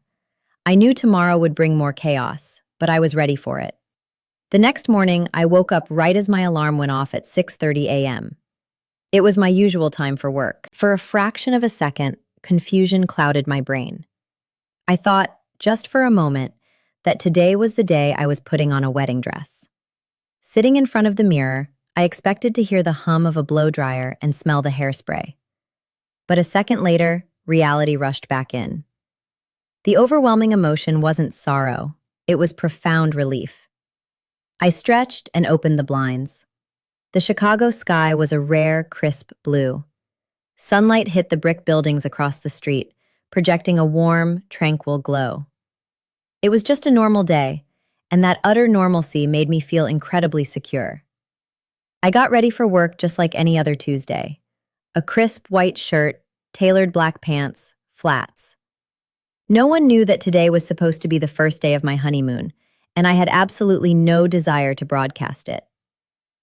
[SPEAKER 1] I knew tomorrow would bring more chaos, but I was ready for it. The next morning, I woke up right as my alarm went off at 6:30 a.m. It was my usual time for work. For a fraction of a second, confusion clouded my brain. I thought, just for a moment, that today was the day I was putting on a wedding dress. Sitting in front of the mirror, I expected to hear the hum of a blow dryer and smell the hairspray. But a second later, reality rushed back in. The overwhelming emotion wasn't sorrow, it was profound relief. I stretched and opened the blinds. The Chicago sky was a rare, crisp blue. Sunlight hit the brick buildings across the street, projecting a warm, tranquil glow. It was just a normal day, and that utter normalcy made me feel incredibly secure. I got ready for work just like any other Tuesday. A crisp white shirt, tailored black pants, flats. No one knew that today was supposed to be the first day of my honeymoon, and I had absolutely no desire to broadcast it.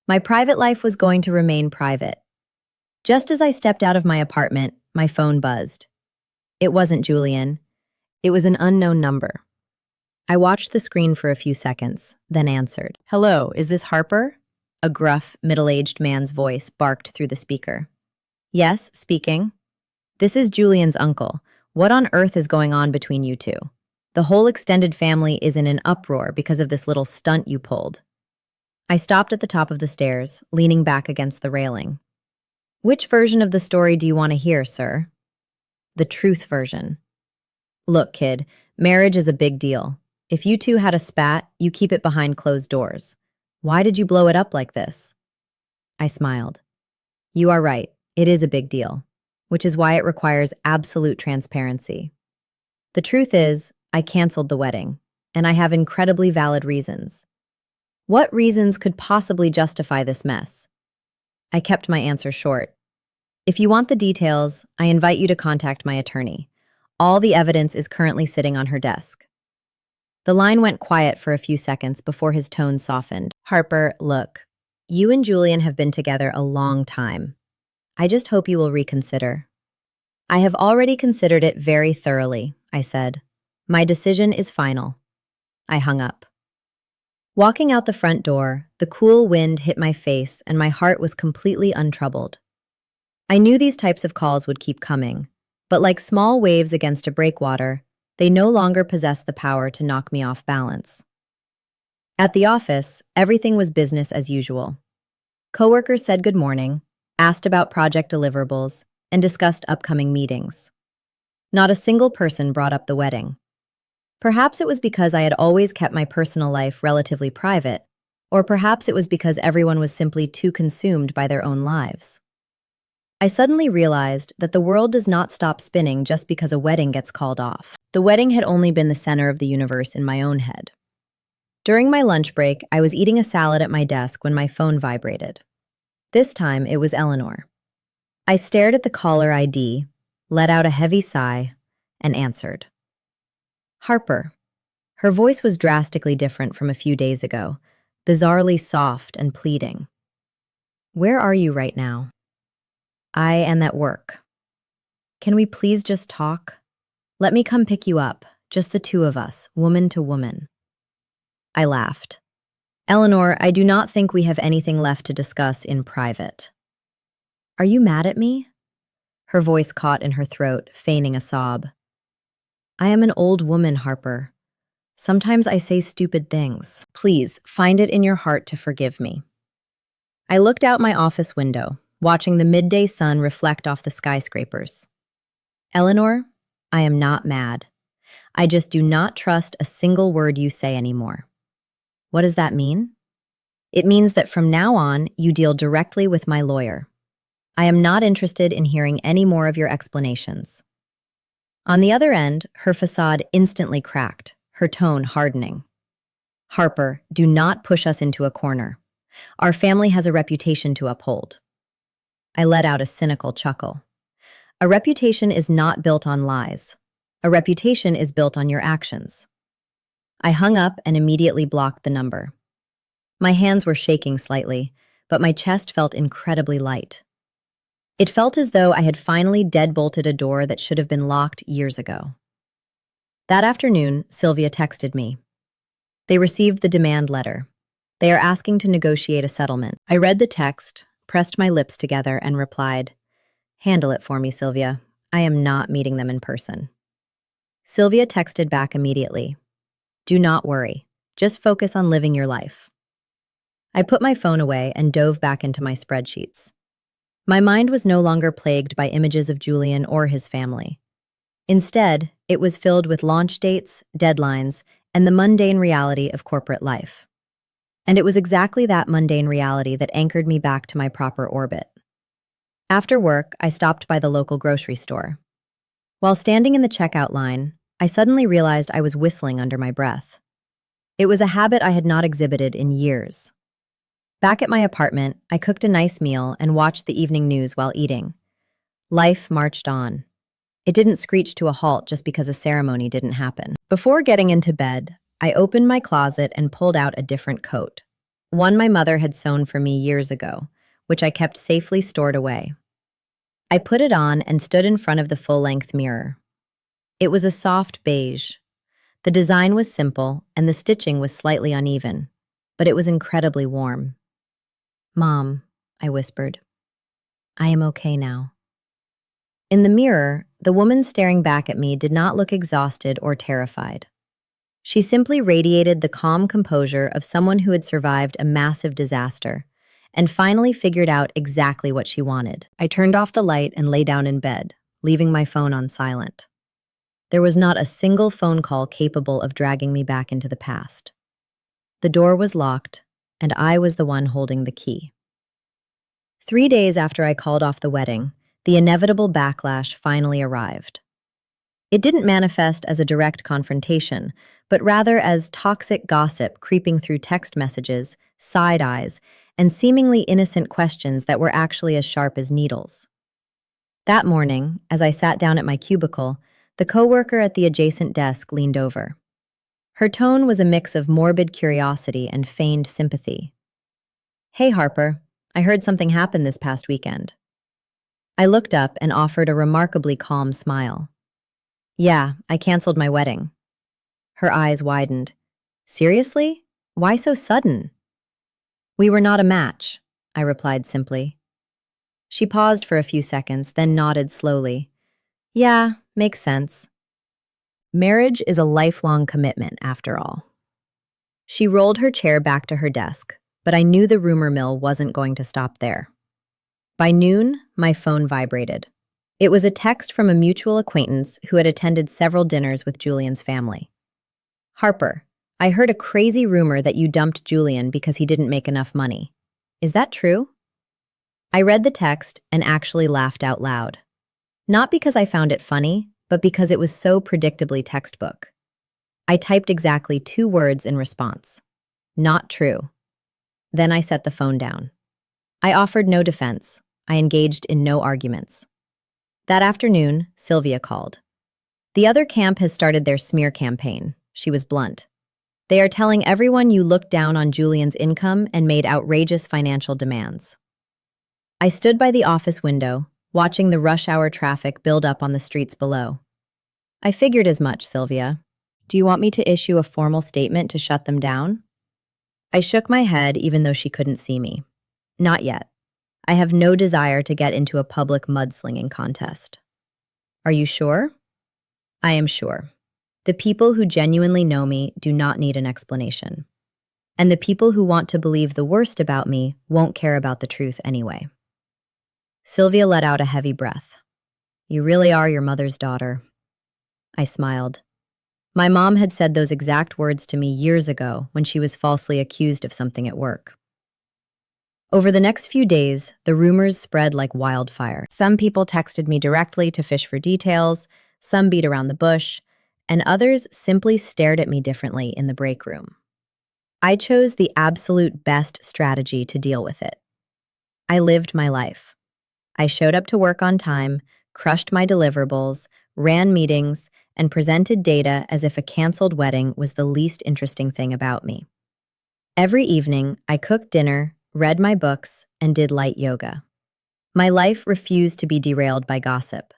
[SPEAKER 1] My private life was going to remain private. Just as I stepped out of my apartment, my phone buzzed. It wasn't Julian. It was an unknown number. I watched the screen for a few seconds, then answered. "Hello, is this Harper?" A gruff, middle-aged man's voice barked through the speaker. "Yes, speaking. This is Julian's uncle. What on earth is going on between you two? The whole extended family is in an uproar because of this little stunt you pulled." I stopped at the top of the stairs, leaning back against the railing. "Which version of the story do you want to hear, sir?" "The truth version." "Look, kid, marriage is a big deal. If you two had a spat, you keep it behind closed doors. Why did you blow it up like this?" I smiled. "You are right. It is a big deal, which is why it requires absolute transparency. The truth is, I canceled the wedding, and I have incredibly valid reasons." "What reasons could possibly justify this mess?" I kept my answer short. "If you want the details, I invite you to contact my attorney. All the evidence is currently sitting on her desk." The line went quiet for a few seconds before his tone softened. "Harper, look, you and Julian have been together a long time. I just hope you will reconsider." "I have already considered it very thoroughly," I said. "My decision is final." I hung up. Walking out the front door, the cool wind hit my face and my heart was completely untroubled. I knew these types of calls would keep coming, but like small waves against a breakwater, they no longer possessed the power to knock me off balance. At the office, everything was business as usual. Coworkers said good morning, asked about project deliverables, and discussed upcoming meetings. Not a single person brought up the wedding. Perhaps it was because I had always kept my personal life relatively private, or perhaps it was because everyone was simply too consumed by their own lives. I suddenly realized that the world does not stop spinning just because a wedding gets called off. The wedding had only been the center of the universe in my own head. During my lunch break, I was eating a salad at my desk when my phone vibrated. This time, it was Eleanor. I stared at the caller ID, let out a heavy sigh, and answered. "Harper." Her voice was drastically different from a few days ago, bizarrely soft and pleading. "Where are you right now?" "I am at work." "Can we please just talk? Let me come pick you up, just the two of us, woman to woman." I laughed. "Eleanor, I do not think we have anything left to discuss in private." "Are you mad at me?" Her voice caught in her throat, feigning a sob. "I am an old woman, Harper. Sometimes I say stupid things. Please, find it in your heart to forgive me." I looked out my office window, watching the midday sun reflect off the skyscrapers. "Eleanor, I am not mad. I just do not trust a single word you say anymore." "What does that mean?" "It means that from now on, you deal directly with my lawyer. I am not interested in hearing any more of your explanations." On the other end, her facade instantly cracked, her tone hardening. "Harper, do not push us into a corner. Our family has a reputation to uphold." I let out a cynical chuckle. "A reputation is not built on lies. A reputation is built on your actions." I hung up and immediately blocked the number. My hands were shaking slightly, but my chest felt incredibly light. It felt as though I had finally deadbolted a door that should have been locked years ago. That afternoon, Sylvia texted me. "They received the demand letter. They are asking to negotiate a settlement." I read the text, pressed my lips together, and replied, "Handle it for me, Sylvia. I am not meeting them in person." Sylvia texted back immediately. "Do not worry. Just focus on living your life." I put my phone away and dove back into my spreadsheets. My mind was no longer plagued by images of Julian or his family. Instead, it was filled with launch dates, deadlines, and the mundane reality of corporate life. And it was exactly that mundane reality that anchored me back to my proper orbit. After work, I stopped by the local grocery store. While standing in the checkout line, I suddenly realized I was whistling under my breath. It was a habit I had not exhibited in years. Back at my apartment, I cooked a nice meal and watched the evening news while eating. Life marched on. It didn't screech to a halt just because a ceremony didn't happen. Before getting into bed, I opened my closet and pulled out a different coat, one my mother had sewn for me years ago, which I kept safely stored away. I put it on and stood in front of the full-length mirror. It was a soft beige. The design was simple and the stitching was slightly uneven, but it was incredibly warm. "Mom," I whispered, "I am okay now." In the mirror, the woman staring back at me did not look exhausted or terrified. She simply radiated the calm composure of someone who had survived a massive disaster and finally figured out exactly what she wanted. I turned off the light and lay down in bed, leaving my phone on silent. There was not a single phone call capable of dragging me back into the past. The door was locked, and I was the one holding the key. 3 days after I called off the wedding, the inevitable backlash finally arrived. It didn't manifest as a direct confrontation, but rather as toxic gossip creeping through text messages, side eyes, and seemingly innocent questions that were actually as sharp as needles. That morning, as I sat down at my cubicle, the coworker at the adjacent desk leaned over. Her tone was a mix of morbid curiosity and feigned sympathy. "Hey, Harper, I heard something happened this past weekend." I looked up and offered a remarkably calm smile. "Yeah, I canceled my wedding." Her eyes widened. "Seriously? Why so sudden?" "We were not a match," I replied simply. She paused for a few seconds, then nodded slowly. "Yeah, makes sense. Marriage is a lifelong commitment, after all." She rolled her chair back to her desk, but I knew the rumor mill wasn't going to stop there. By noon, my phone vibrated. It was a text from a mutual acquaintance who had attended several dinners with Julian's family. "Harper, I heard a crazy rumor that you dumped Julian because he didn't make enough money. Is that true?" I read the text and actually laughed out loud. Not because I found it funny, but because it was so predictably textbook. I typed exactly 2 words in response. "Not true." Then I set the phone down. I offered no defense. I engaged in no arguments. That afternoon, Sylvia called. "The other camp has started their smear campaign," she was blunt. "They are telling everyone you looked down on Julian's income and made outrageous financial demands." I stood by the office window, watching the rush hour traffic build up on the streets below. "I figured as much, Sylvia. Do you want me to issue a formal statement to shut them down?" I shook my head even though she couldn't see me. "Not yet. I have no desire to get into a public mudslinging contest." "Are you sure?" "I am sure. The people who genuinely know me do not need an explanation. And the people who want to believe the worst about me won't care about the truth anyway." Sylvia let out a heavy breath. "You really are your mother's daughter." I smiled. My mom had said those exact words to me years ago when she was falsely accused of something at work. Over the next few days, the rumors spread like wildfire. Some people texted me directly to fish for details, some beat around the bush, and others simply stared at me differently in the break room. I chose the absolute best strategy to deal with it. I lived my life. I showed up to work on time, crushed my deliverables, ran meetings, and presented data as if a canceled wedding was the least interesting thing about me. Every evening, I cooked dinner, read my books, and did light yoga. My life refused to be derailed by gossip.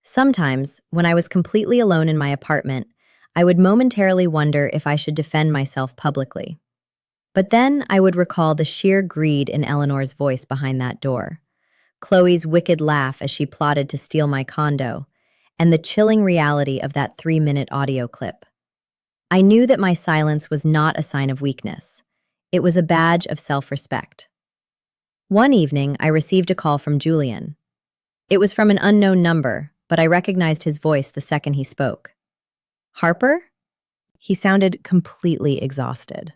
[SPEAKER 1] Sometimes, when I was completely alone in my apartment, I would momentarily wonder if I should defend myself publicly. But then I would recall the sheer greed in Eleanor's voice behind that door, Chloe's wicked laugh as she plotted to steal my condo, and the chilling reality of that 3-minute audio clip. I knew that my silence was not a sign of weakness. It was a badge of self-respect. One evening, I received a call from Julian. It was from an unknown number, but I recognized his voice the second he spoke. "Harper?" He sounded completely exhausted.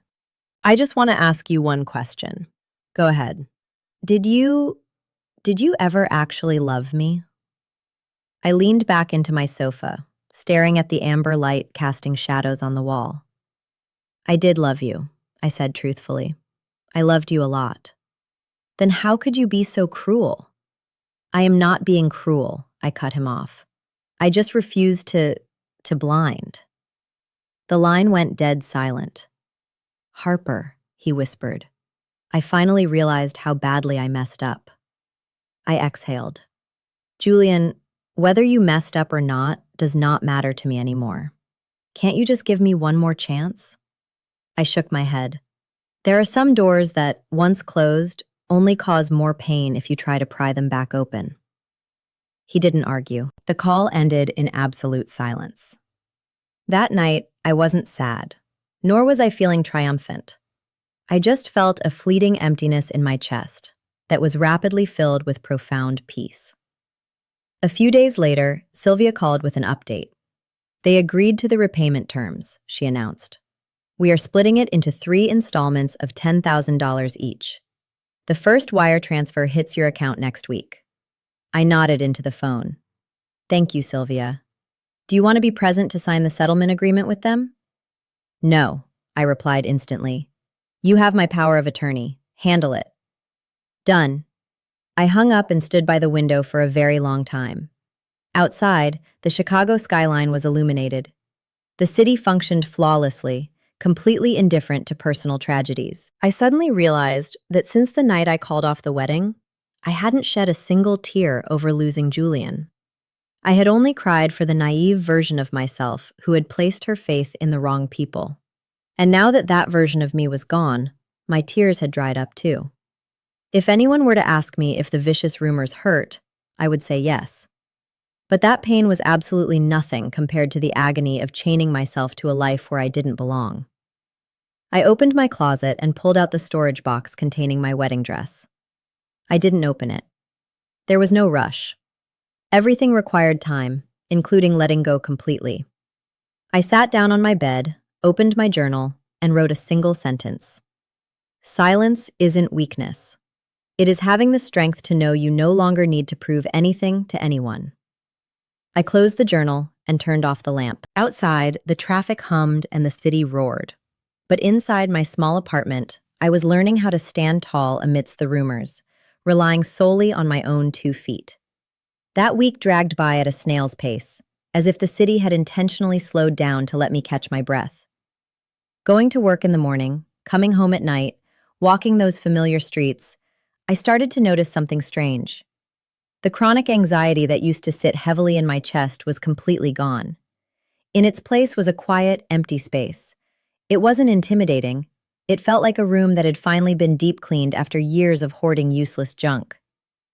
[SPEAKER 1] "I just want to ask you one question." "Go ahead." Did you ever actually love me?" I leaned back into my sofa, staring at the amber light casting shadows on the wall. "I did love you," I said truthfully. "I loved you a lot." "Then how could you be so cruel?" "I am not being cruel," I cut him off. "I just refuse to blind." The line went dead silent. "Harper," he whispered. I finally realized how badly I messed up. I exhaled. Julian, whether you messed up or not does not matter to me anymore. Can't you just give me one more chance? I shook my head. There are some doors that, once closed, only cause more pain if you try to pry them back open. He didn't argue. The call ended in absolute silence. That night, I wasn't sad, nor was I feeling triumphant. I just felt a fleeting emptiness in my chest that was rapidly filled with profound peace. A few days later, Sylvia called with an update. They agreed to the repayment terms, she announced. We are splitting it into 3 installments of $10,000 each. The first wire transfer hits your account next week. I nodded into the phone. Thank you, Sylvia. Do you want to be present to sign the settlement agreement with them? No, I replied instantly. You have my power of attorney. Handle it. Done. I hung up and stood by the window for a very long time. Outside, the Chicago skyline was illuminated. The city functioned flawlessly, completely indifferent to personal tragedies. I suddenly realized that since the night I called off the wedding, I hadn't shed a single tear over losing Julian. I had only cried for the naive version of myself who had placed her faith in the wrong people. And now that that version of me was gone, my tears had dried up too. If anyone were to ask me if the vicious rumors hurt, I would say yes. But that pain was absolutely nothing compared to the agony of chaining myself to a life where I didn't belong. I opened my closet and pulled out the storage box containing my wedding dress. I didn't open it. There was no rush. Everything required time, including letting go completely. I sat down on my bed, opened my journal, and wrote a single sentence. Silence isn't weakness. It is having the strength to know you no longer need to prove anything to anyone. I closed the journal and turned off the lamp. Outside, the traffic hummed and the city roared. But inside my small apartment, I was learning how to stand tall amidst the rumors, relying solely on my own 2 feet. That week dragged by at a snail's pace, as if the city had intentionally slowed down to let me catch my breath. Going to work in the morning, coming home at night, walking those familiar streets, I started to notice something strange. The chronic anxiety that used to sit heavily in my chest was completely gone. In its place was a quiet, empty space. It wasn't intimidating. It felt like a room that had finally been deep cleaned after years of hoarding useless junk.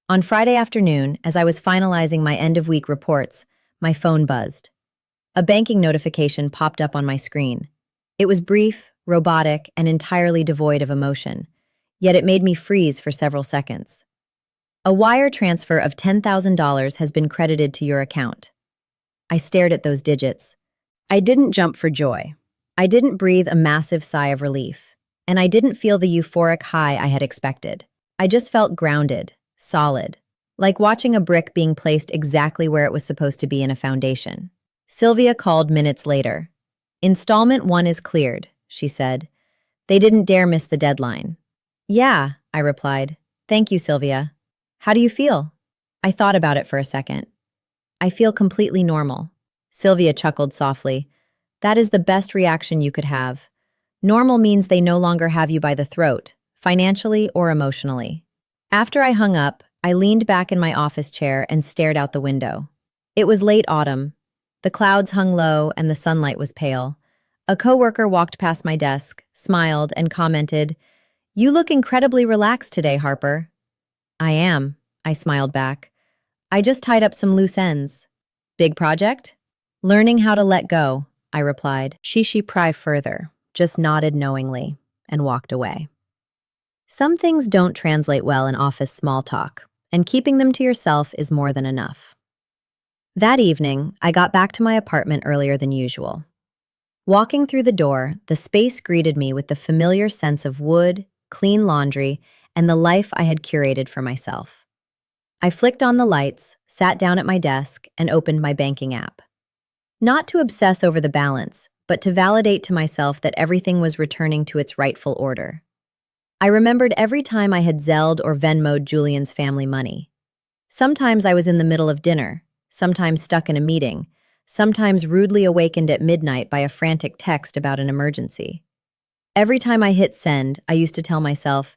[SPEAKER 1] On Friday afternoon, as I was finalizing my end-of-week reports, my phone buzzed. A banking notification popped up on my screen. It was brief, robotic, and entirely devoid of emotion, yet it made me freeze for several seconds. A wire transfer of $10,000 has been credited to your account. I stared at those digits. I didn't jump for joy. I didn't breathe a massive sigh of relief, and I didn't feel the euphoric high I had expected. I just felt grounded, solid, like watching a brick being placed exactly where it was supposed to be in a foundation. Sylvia called minutes later. Installment 1 is cleared, she said. They didn't dare miss the deadline. Yeah, I replied. Thank you, Sylvia. How do you feel? I thought about it for a second. I feel completely normal. Sylvia chuckled softly. That is the best reaction you could have. Normal means they no longer have you by the throat, financially or emotionally. After I hung up, I leaned back in my office chair and stared out the window. It was late autumn. The clouds hung low and the sunlight was pale. A coworker walked past my desk, smiled, and commented, "You look incredibly relaxed today, Harper." I am, I smiled back. I just tied up some loose ends. Big project? Learning how to let go, I replied. She pry further, just nodded knowingly, and walked away. Some things don't translate well in office small talk, and keeping them to yourself is more than enough. That evening, I got back to my apartment earlier than usual. Walking through the door, the space greeted me with the familiar sense of wood, clean laundry, and the life I had curated for myself. I flicked on the lights, sat down at my desk, and opened my banking app. Not to obsess over the balance, but to validate to myself that everything was returning to its rightful order. I remembered every time I had Zelled or Venmoed Julian's family money. Sometimes I was in the middle of dinner, sometimes stuck in a meeting, sometimes rudely awakened at midnight by a frantic text about an emergency. Every time I hit send, I used to tell myself,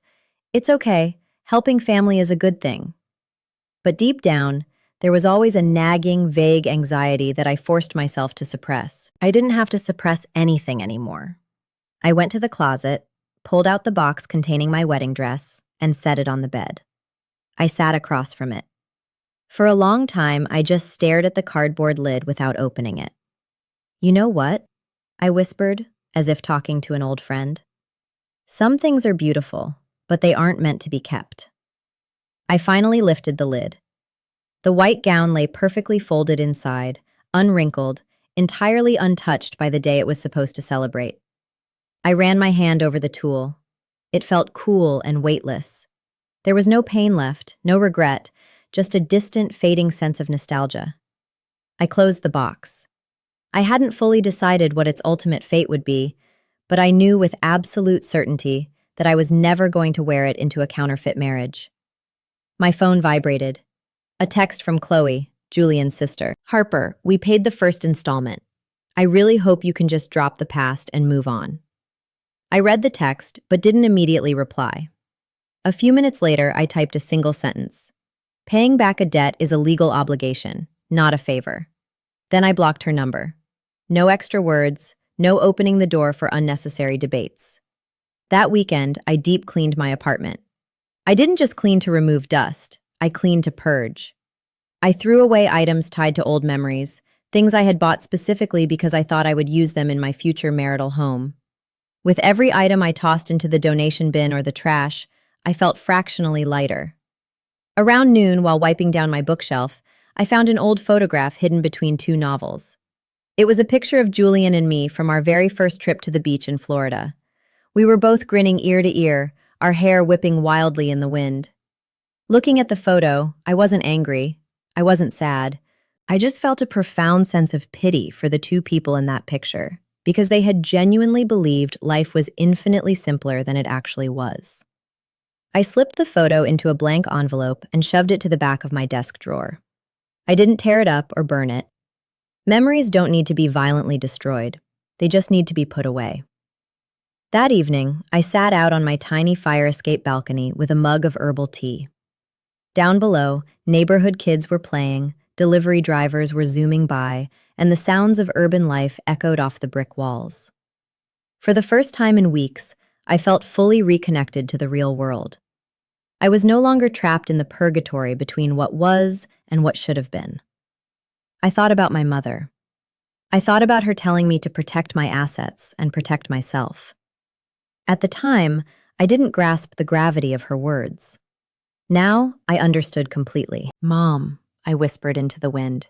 [SPEAKER 1] "It's okay, helping family is a good thing." But deep down, There was always a nagging, vague anxiety that I forced myself to suppress. I didn't have to suppress anything anymore. I went to the closet, pulled out the box containing my wedding dress, and set it on the bed. I sat across from it. For a long time, I just stared at the cardboard lid without opening it. "You know what?" I whispered, as if talking to an old friend. "Some things are beautiful, but they aren't meant to be kept." I finally lifted the lid. The white gown lay perfectly folded inside, unwrinkled, entirely untouched by the day it was supposed to celebrate. I ran my hand over the tulle. It felt cool and weightless. There was no pain left, no regret, just a distant, fading sense of nostalgia. I closed the box. I hadn't fully decided what its ultimate fate would be, but I knew with absolute certainty that I was never going to wear it into a counterfeit marriage. My phone vibrated. A text from Chloe, Julian's sister. "Harper, we paid the first installment. I really hope you can just drop the past and move on." I read the text, but didn't immediately reply. A few minutes later, I typed a single sentence. "Paying back a debt is a legal obligation, not a favor." Then I blocked her number. No extra words, no opening the door for unnecessary debates. That weekend, I deep cleaned my apartment. I didn't just clean to remove dust, I cleaned to purge. I threw away items tied to old memories, things I had bought specifically because I thought I would use them in my future marital home. With every item I tossed into the donation bin or the trash, I felt fractionally lighter. Around noon, while wiping down my bookshelf, I found an old photograph hidden between two novels. It was a picture of Julian and me from our very first trip to the beach in Florida. We were both grinning ear to ear, our hair whipping wildly in the wind. Looking at the photo, I wasn't angry. I wasn't sad. I just felt a profound sense of pity for the two people in that picture, because they had genuinely believed life was infinitely simpler than it actually was. I slipped the photo into a blank envelope and shoved it to the back of my desk drawer. I didn't tear it up or burn it. Memories don't need to be violently destroyed. They just need to be put away. That evening, I sat out on my tiny fire escape balcony with a mug of herbal tea. Down below, neighborhood kids were playing, delivery drivers were zooming by, and the sounds of urban life echoed off the brick walls. For the first time in weeks, I felt fully reconnected to the real world. I was no longer trapped in the purgatory between what was and what should have been. I thought about my mother. I thought about her telling me to protect my assets and protect myself. At the time, I didn't grasp the gravity of her words. Now, I understood completely. "Mom," I whispered into the wind,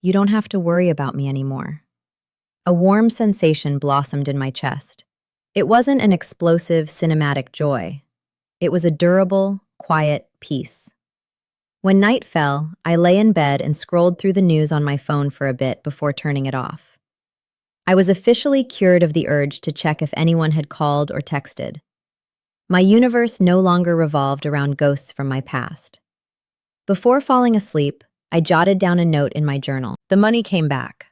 [SPEAKER 1] "you don't have to worry about me anymore." A warm sensation blossomed in my chest. It wasn't an explosive, cinematic joy. It was a durable, quiet peace. When night fell, I lay in bed and scrolled through the news on my phone for a bit before turning it off. I was officially cured of the urge to check if anyone had called or texted. My universe no longer revolved around ghosts from my past. Before falling asleep, I jotted down a note in my journal. The money came back.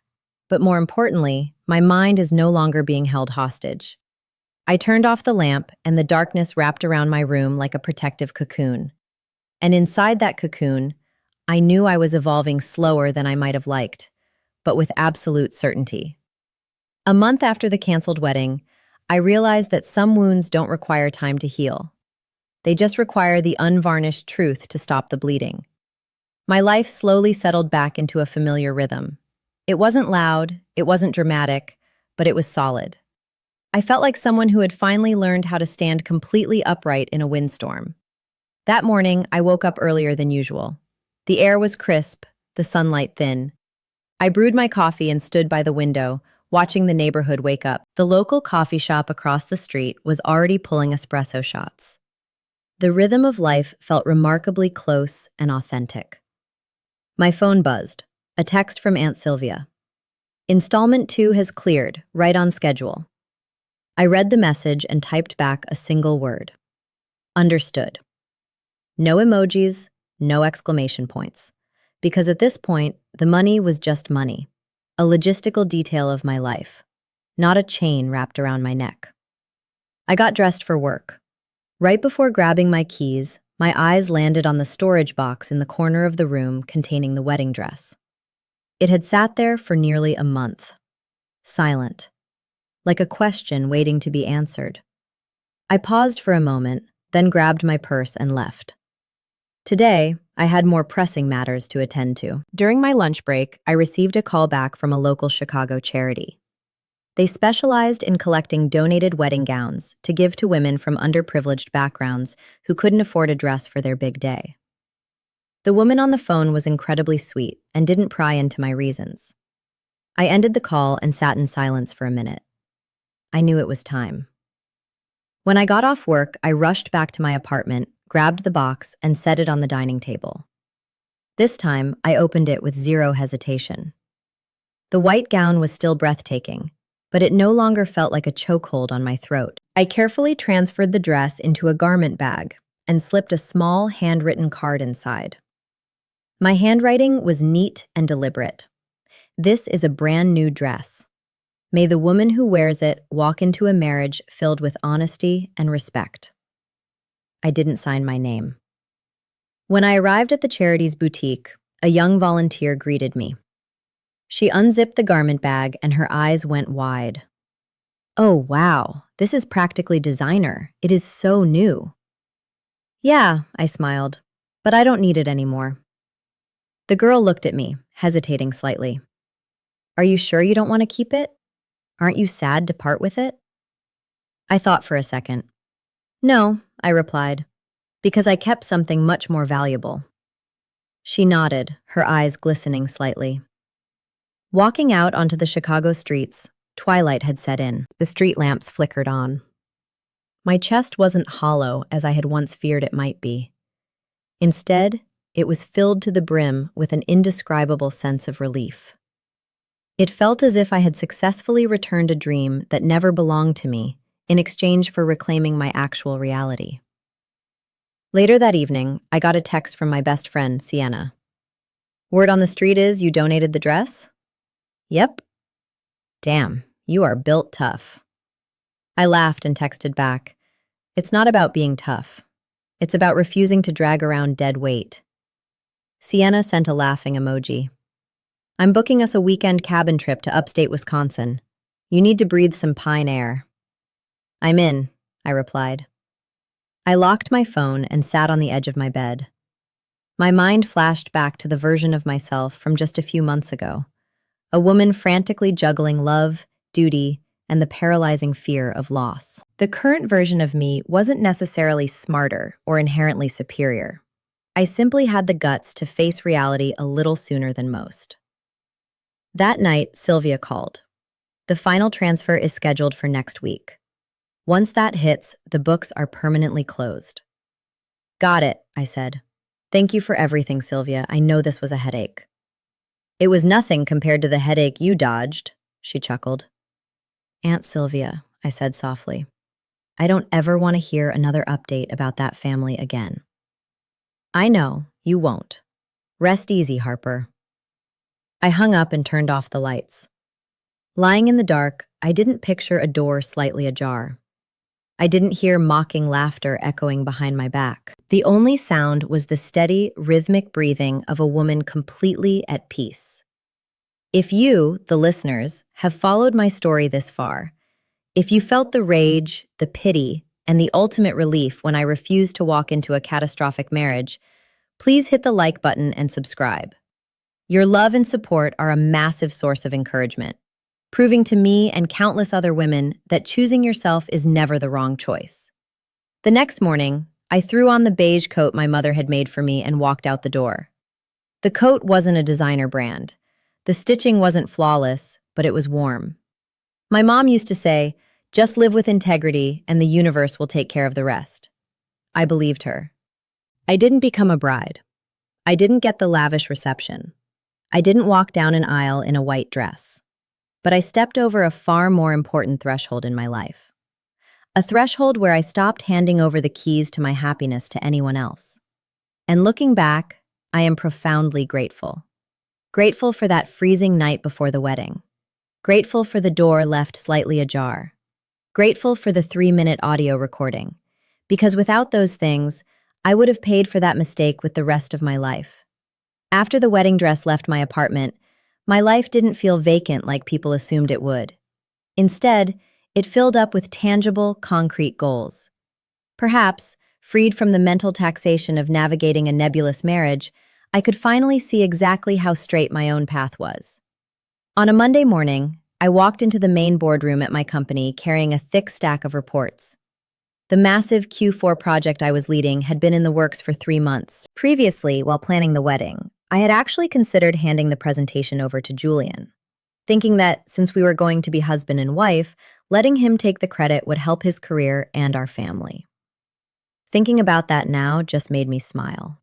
[SPEAKER 1] But more importantly, my mind is no longer being held hostage. I turned off the lamp, and the darkness wrapped around my room like a protective cocoon. And inside that cocoon, I knew I was evolving slower than I might have liked, but with absolute certainty. A month after the canceled wedding, I realized that some wounds don't require time to heal. They just require the unvarnished truth to stop the bleeding. My life slowly settled back into a familiar rhythm. It wasn't loud, it wasn't dramatic, but it was solid. I felt like someone who had finally learned how to stand completely upright in a windstorm. That morning, I woke up earlier than usual. The air was crisp, the sunlight thin. I brewed my coffee and stood by the window, watching the neighborhood wake up. The local coffee shop across the street was already pulling espresso shots. The rhythm of life felt remarkably close and authentic. My phone buzzed, a text from Aunt Sylvia. "Installment 2 has cleared, right on schedule." I read the message and typed back a single word. Understood. No emojis, no exclamation points. Because at this point, the money was just money. A logistical detail of my life, not a chain wrapped around my neck. I got dressed for work. Right before grabbing my keys, My eyes landed on the storage box in the corner of the room containing the wedding dress. It had sat there for nearly a month, silent, like a question waiting to be answered. I paused for a moment, then grabbed my purse and left. Today, I had more pressing matters to attend to. During my lunch break, I received a call back from a local Chicago charity. They specialized in collecting donated wedding gowns to give to women from underprivileged backgrounds who couldn't afford a dress for their big day. The woman on the phone was incredibly sweet and didn't pry into my reasons. I ended the call and sat in silence for a minute. I knew it was time. When I got off work, I rushed back to my apartment, grabbed the box, and set it on the dining table. This time, I opened it with zero hesitation. The white gown was still breathtaking, but it no longer felt like a chokehold on my throat. I carefully transferred the dress into a garment bag and slipped a small handwritten card inside. My handwriting was neat and deliberate. This is a brand new dress. May the woman who wears it walk into a marriage filled with honesty and respect. I didn't sign my name. When I arrived at the charity's boutique, a young volunteer greeted me. She unzipped the garment bag and her eyes went wide. "Oh, wow, this is practically designer. It is so new." "Yeah," I smiled, "but I don't need it anymore." The girl looked at me, hesitating slightly. "Are you sure you don't want to keep it? Aren't you sad to part with it?" I thought for a second. "No," I replied, "because I kept something much more valuable." She nodded, her eyes glistening slightly. Walking out onto the Chicago streets, twilight had set in. The street lamps flickered on. My chest wasn't hollow as I had once feared it might be. Instead, it was filled to the brim with an indescribable sense of relief. It felt as if I had successfully returned a dream that never belonged to me in exchange for reclaiming my actual reality. Later that evening, I got a text from my best friend, Sienna. "Word on the street is you donated the dress?" "Yep." "Damn, you are built tough." I laughed and texted back, "It's not about being tough. It's about refusing to drag around dead weight." Sienna sent a laughing emoji. "I'm booking us a weekend cabin trip to upstate Wisconsin. You need to breathe some pine air." "I'm in," I replied. I locked my phone and sat on the edge of my bed. My mind flashed back to the version of myself from just a few months ago, a woman frantically juggling love, duty, and the paralyzing fear of loss. The current version of me wasn't necessarily smarter or inherently superior. I simply had the guts to face reality a little sooner than most. That night, Sylvia called. "The final transfer is scheduled for next week. Once that hits, the books are permanently closed." "Got it," I said. "Thank you for everything, Sylvia. I know this was a headache." "It was nothing compared to the headache you dodged," she chuckled. "Aunt Sylvia," I said softly, "I don't ever want to hear another update about that family again." "I know, you won't. Rest easy, Harper." I hung up and turned off the lights. Lying in the dark, I didn't picture a door slightly ajar. I didn't hear mocking laughter echoing behind my back. The only sound was the steady, rhythmic breathing of a woman completely at peace. If you, the listeners, have followed my story this far, if you felt the rage, the pity, and the ultimate relief when I refused to walk into a catastrophic marriage, please hit the like button and subscribe. Your love and support are a massive source of encouragement, proving to me and countless other women that choosing yourself is never the wrong choice. The next morning, I threw on the beige coat my mother had made for me and walked out the door. The coat wasn't a designer brand. The stitching wasn't flawless, but it was warm. My mom used to say, "Just live with integrity and the universe will take care of the rest." I believed her. I didn't become a bride. I didn't get the lavish reception. I didn't walk down an aisle in a white dress. But I stepped over a far more important threshold in my life. A threshold where I stopped handing over the keys to my happiness to anyone else. And looking back, I am profoundly grateful. Grateful for that freezing night before the wedding. Grateful for the door left slightly ajar. Grateful for the 3-minute audio recording. Because without those things, I would have paid for that mistake with the rest of my life. After the wedding dress left my apartment, my life didn't feel vacant like people assumed it would. Instead, it filled up with tangible, concrete goals. Perhaps, freed from the mental taxation of navigating a nebulous marriage, I could finally see exactly how straight my own path was. On a Monday morning, I walked into the main boardroom at my company carrying a thick stack of reports. The massive Q4 project I was leading had been in the works for 3 months. Previously, while planning the wedding, I had actually considered handing the presentation over to Julian, thinking that since we were going to be husband and wife, letting him take the credit would help his career and our family. Thinking about that now just made me smile.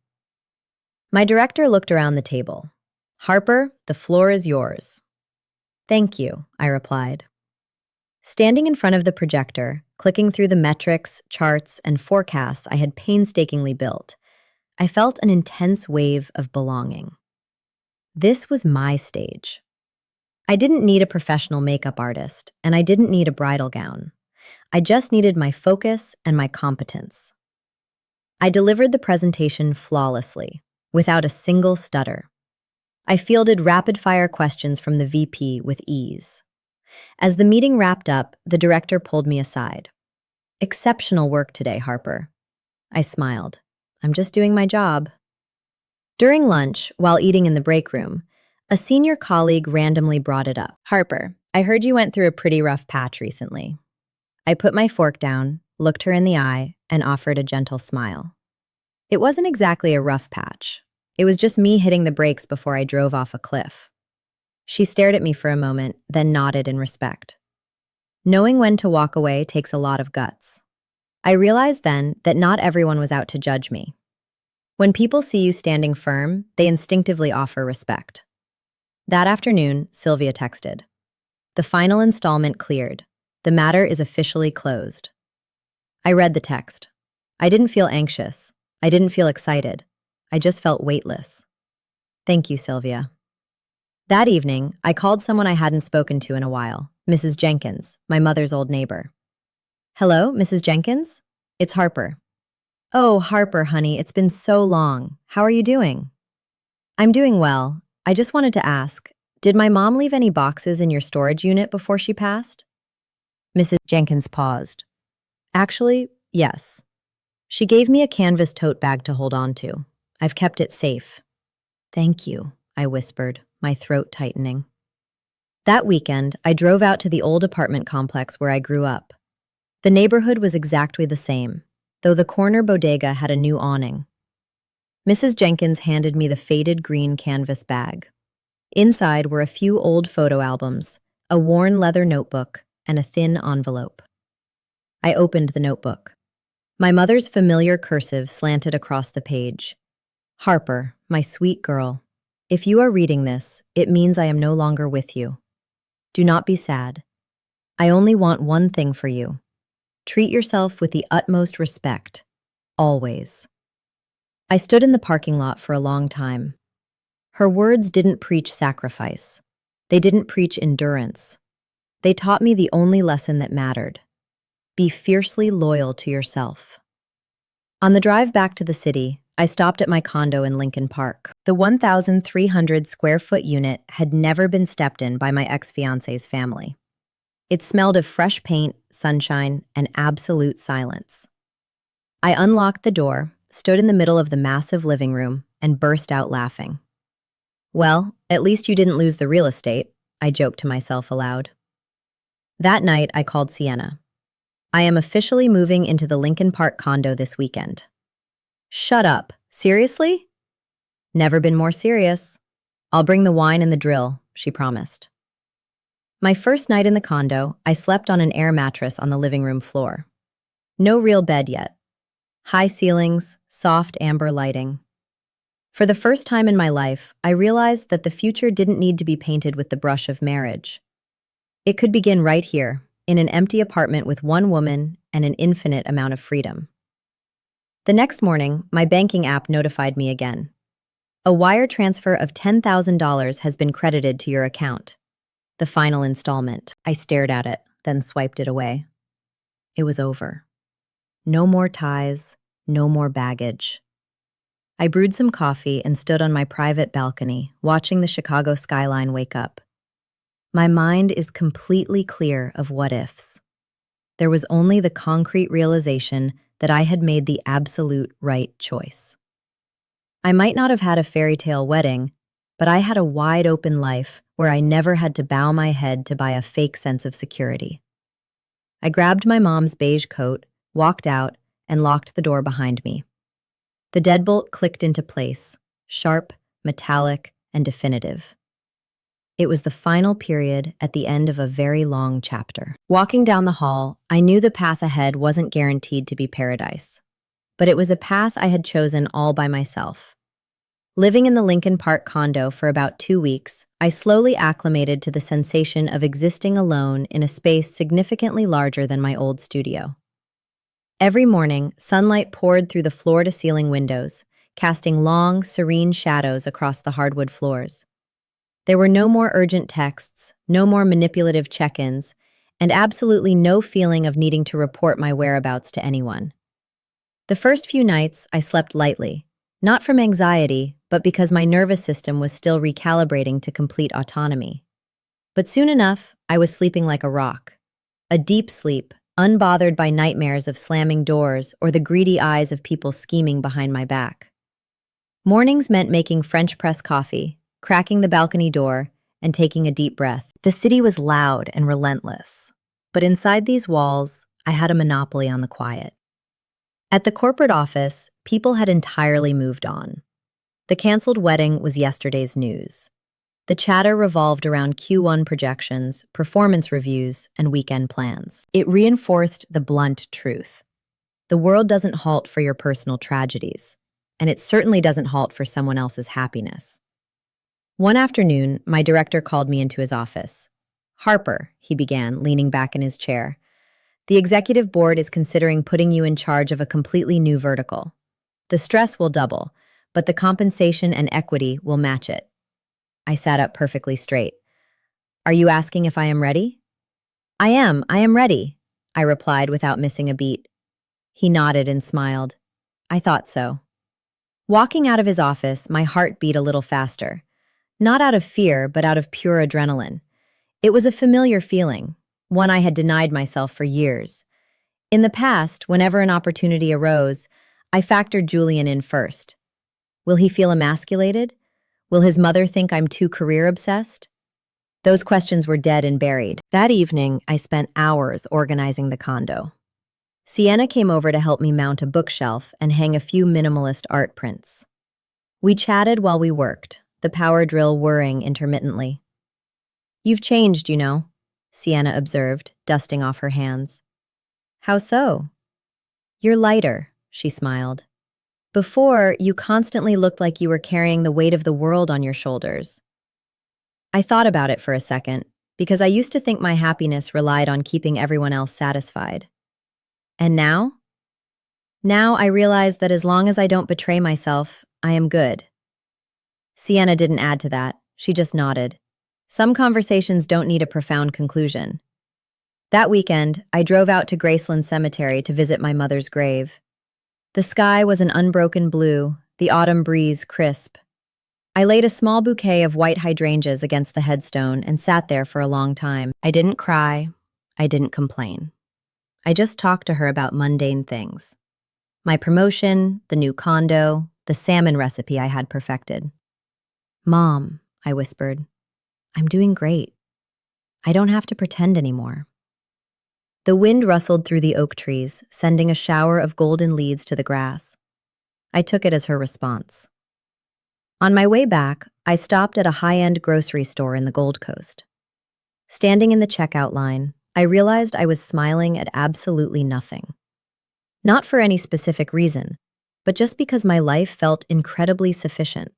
[SPEAKER 1] My director looked around the table. "Harper, the floor is yours." "Thank you," I replied. Standing in front of the projector, clicking through the metrics, charts, and forecasts I had painstakingly built, I felt an intense wave of belonging. This was my stage. I didn't need a professional makeup artist, and I didn't need a bridal gown. I just needed my focus and my competence. I delivered the presentation flawlessly, without a single stutter. I fielded rapid-fire questions from the VP with ease. As the meeting wrapped up, the director pulled me aside. "Exceptional work today, Harper." I smiled. "I'm just doing my job." During lunch, while eating in the break room, a senior colleague randomly brought it up. "Harper, I heard you went through a pretty rough patch recently." I put my fork down, looked her in the eye, and offered a gentle smile. It wasn't exactly a rough patch. It was just me hitting the brakes before I drove off a cliff. She stared at me for a moment, then nodded in respect. Knowing when to walk away takes a lot of guts. I realized then that not everyone was out to judge me. When people see you standing firm, they instinctively offer respect. That afternoon, Sylvia texted. "The final installment cleared. The matter is officially closed." I read the text. I didn't feel anxious. I didn't feel excited. I just felt weightless. "Thank you, Sylvia." That evening, I called someone I hadn't spoken to in a while, Mrs. Jenkins, my mother's old neighbor. "Hello, Mrs. Jenkins? It's Harper." "Oh, Harper, honey, it's been so long. How are you doing?" "I'm doing well. I just wanted to ask, did my mom leave any boxes in your storage unit before she passed?" Mrs. Jenkins paused. "Actually, yes. She gave me a canvas tote bag to hold on to. I've kept it safe." "Thank you," I whispered, my throat tightening. That weekend, I drove out to the old apartment complex where I grew up. The neighborhood was exactly the same, though the corner bodega had a new awning. Mrs. Jenkins handed me the faded green canvas bag. Inside were a few old photo albums, a worn leather notebook, and a thin envelope. I opened the notebook. My mother's familiar cursive slanted across the page. "Harper, my sweet girl, if you are reading this, it means I am no longer with you. Do not be sad. I only want one thing for you. Treat yourself with the utmost respect. Always." I stood in the parking lot for a long time. Her words didn't preach sacrifice. They didn't preach endurance. They taught me the only lesson that mattered. Be fiercely loyal to yourself. On the drive back to the city, I stopped at my condo in Lincoln Park. The 1,300 square foot unit had never been stepped in by my ex-fiance's family. It smelled of fresh paint, sunshine, and absolute silence. I unlocked the door, stood in the middle of the massive living room, and burst out laughing. "Well, at least you didn't lose the real estate," I joked to myself aloud. That night, I called Sienna. "I am officially moving into the Lincoln Park condo this weekend." "Shut up. Seriously?" "Never been more serious. I'll bring the wine and the drill," she promised. My first night in the condo, I slept on an air mattress on the living room floor. No real bed yet. High ceilings, soft amber lighting. For the first time in my life, I realized that the future didn't need to be painted with the brush of marriage. It could begin right here, in an empty apartment with one woman and an infinite amount of freedom. The next morning, my banking app notified me again. "A wire transfer of $10,000 has been credited to your account. The final installment." I stared at it, then swiped it away. It was over. No more ties, no more baggage. I brewed some coffee and stood on my private balcony, watching the Chicago skyline wake up. My mind is completely clear of what ifs. There was only the concrete realization that I had made the absolute right choice. I might not have had a fairy tale wedding, but I had a wide open life where I never had to bow my head to buy a fake sense of security. I grabbed my mom's beige coat, walked out, and locked the door behind me. The deadbolt clicked into place, sharp, metallic, and definitive. It was the final period at the end of a very long chapter. Walking down the hall, I knew the path ahead wasn't guaranteed to be paradise. But it was a path I had chosen all by myself. Living in the Lincoln Park condo for about 2 weeks, I slowly acclimated to the sensation of existing alone in a space significantly larger than my old studio. Every morning, sunlight poured through the floor-to-ceiling windows, casting long, serene shadows across the hardwood floors. There were no more urgent texts, no more manipulative check-ins, and absolutely no feeling of needing to report my whereabouts to anyone. The first few nights, I slept lightly, not from anxiety, but because my nervous system was still recalibrating to complete autonomy. But soon enough, I was sleeping like a rock. A deep sleep, unbothered by nightmares of slamming doors or the greedy eyes of people scheming behind my back. Mornings meant making French press coffee, cracking the balcony door, and taking a deep breath. The city was loud and relentless, but inside these walls, I had a monopoly on the quiet. At the corporate office, people had entirely moved on. The canceled wedding was yesterday's news. The chatter revolved around Q1 projections, performance reviews, and weekend plans. It reinforced the blunt truth. The world doesn't halt for your personal tragedies, and it certainly doesn't halt for someone else's happiness. One afternoon, my director called me into his office. "Harper," he began, leaning back in his chair, "the executive board is considering putting you in charge of a completely new vertical. The stress will double, but the compensation and equity will match it." I sat up perfectly straight. "Are you asking if I am ready?" I am ready," I replied without missing a beat. He nodded and smiled. I thought so. Walking out of his office, my heart beat a little faster. Not out of fear, but out of pure adrenaline. It was a familiar feeling, one I had denied myself for years. In the past, whenever an opportunity arose, I factored Julian in first. Will he feel emasculated? Will his mother think I'm too career-obsessed? Those questions were dead and buried. That evening, I spent hours organizing the condo. Sienna came over to help me mount a bookshelf and hang a few minimalist art prints. We chatted while we worked, the power drill whirring intermittently. "You've changed, you know," Sienna observed, dusting off her hands. "How so?" "You're lighter," she smiled. "Before, you constantly looked like you were carrying the weight of the world on your shoulders." I thought about it for a second, because I used to think my happiness relied on keeping everyone else satisfied. And now? Now I realize that as long as I don't betray myself, I am good. Sienna didn't add to that. She just nodded. Some conversations don't need a profound conclusion. That weekend, I drove out to Graceland Cemetery to visit my mother's grave. The sky was an unbroken blue, the autumn breeze crisp. I laid a small bouquet of white hydrangeas against the headstone and sat there for a long time. I didn't cry. I didn't complain. I just talked to her about mundane things. My promotion, the new condo, the salmon recipe I had perfected. "Mom," I whispered, "I'm doing great. I don't have to pretend anymore." The wind rustled through the oak trees, sending a shower of golden leaves to the grass. I took it as her response. On my way back, I stopped at a high-end grocery store in the Gold Coast. Standing in the checkout line, I realized I was smiling at absolutely nothing. Not for any specific reason, but just because my life felt incredibly sufficient.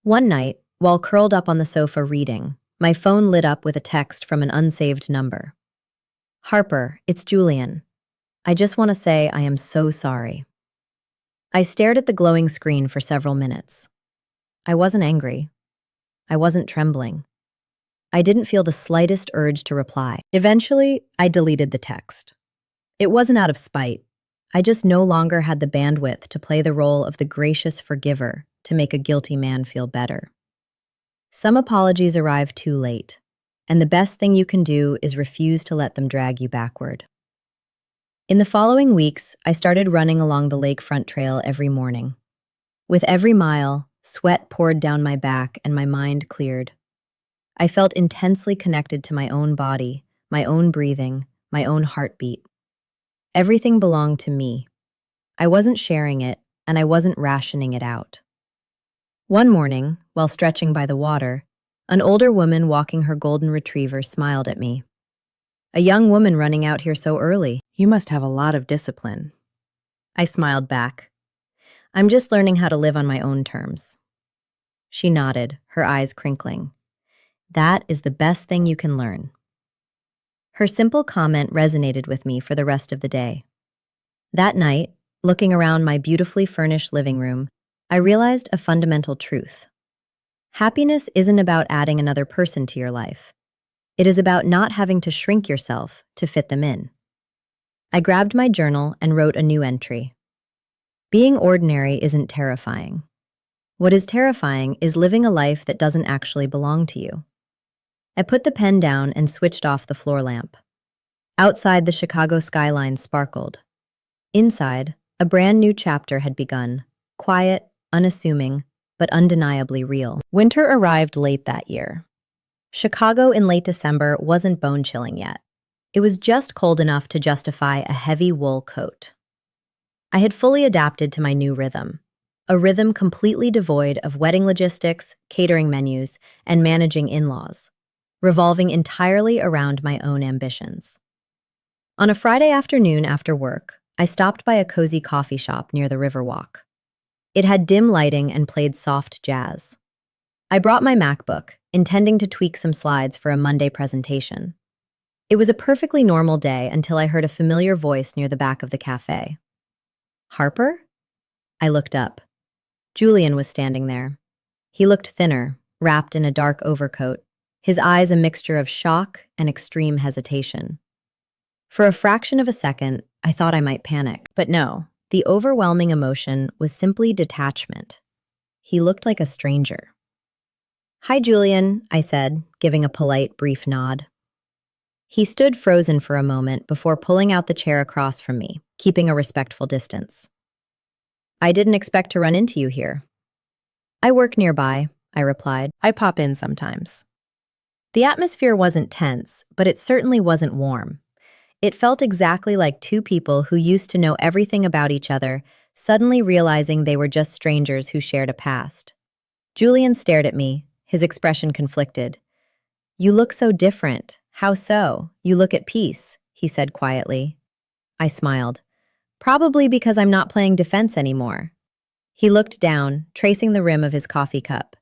[SPEAKER 1] One night, while curled up on the sofa reading, my phone lit up with a text from an unsaved number. "Harper, it's Julian. I just want to say I am so sorry." I stared at the glowing screen for several minutes. I wasn't angry. I wasn't trembling. I didn't feel the slightest urge to reply. Eventually, I deleted the text. It wasn't out of spite. I just no longer had the bandwidth to play the role of the gracious forgiver to make a guilty man feel better. Some apologies arrive too late, and the best thing you can do is refuse to let them drag you backward. In the following weeks, I started running along the lakefront trail every morning. With every mile, sweat poured down my back and my mind cleared. I felt intensely connected to my own body, my own breathing, my own heartbeat. Everything belonged to me. I wasn't sharing it, and I wasn't rationing it out. One morning, while stretching by the water, an older woman walking her golden retriever smiled at me. "A young woman running out here so early. You must have a lot of discipline." I smiled back. "I'm just learning how to live on my own terms." She nodded, her eyes crinkling. "That is the best thing you can learn." Her simple comment resonated with me for the rest of the day. That night, looking around my beautifully furnished living room, I realized a fundamental truth. Happiness isn't about adding another person to your life. It is about not having to shrink yourself to fit them in. I grabbed my journal and wrote a new entry. Being ordinary isn't terrifying. What is terrifying is living a life that doesn't actually belong to you. I put the pen down and switched off the floor lamp. Outside, the Chicago skyline sparkled. Inside, a brand new chapter had begun, quiet, unassuming, but undeniably real. Winter arrived late that year. Chicago in late December wasn't bone-chilling yet. It was just cold enough to justify a heavy wool coat. I had fully adapted to my new rhythm, a rhythm completely devoid of wedding logistics, catering menus, and managing in-laws, revolving entirely around my own ambitions. On a Friday afternoon after work, I stopped by a cozy coffee shop near the Riverwalk. It had dim lighting and played soft jazz. I brought my MacBook, intending to tweak some slides for a Monday presentation. It was a perfectly normal day until I heard a familiar voice near the back of the cafe. "Harper?" I looked up. Julian was standing there. He looked thinner, wrapped in a dark overcoat, his eyes a mixture of shock and extreme hesitation. For a fraction of a second, I thought I might panic, but no, the overwhelming emotion was simply detachment. He looked like a stranger. "Hi, Julian," I said, giving a polite, brief nod. He stood frozen for a moment before pulling out the chair across from me, keeping a respectful distance. "I didn't expect to run into you here." "I work nearby," I replied. "I pop in sometimes." The atmosphere wasn't tense, but it certainly wasn't warm. It felt exactly like two people who used to know everything about each other, suddenly realizing they were just strangers who shared a past. Julian stared at me, his expression conflicted. "You look so different. How so? You look at peace," he said quietly. I smiled. "Probably because I'm not playing defense anymore." He looked down, tracing the rim of his coffee cup.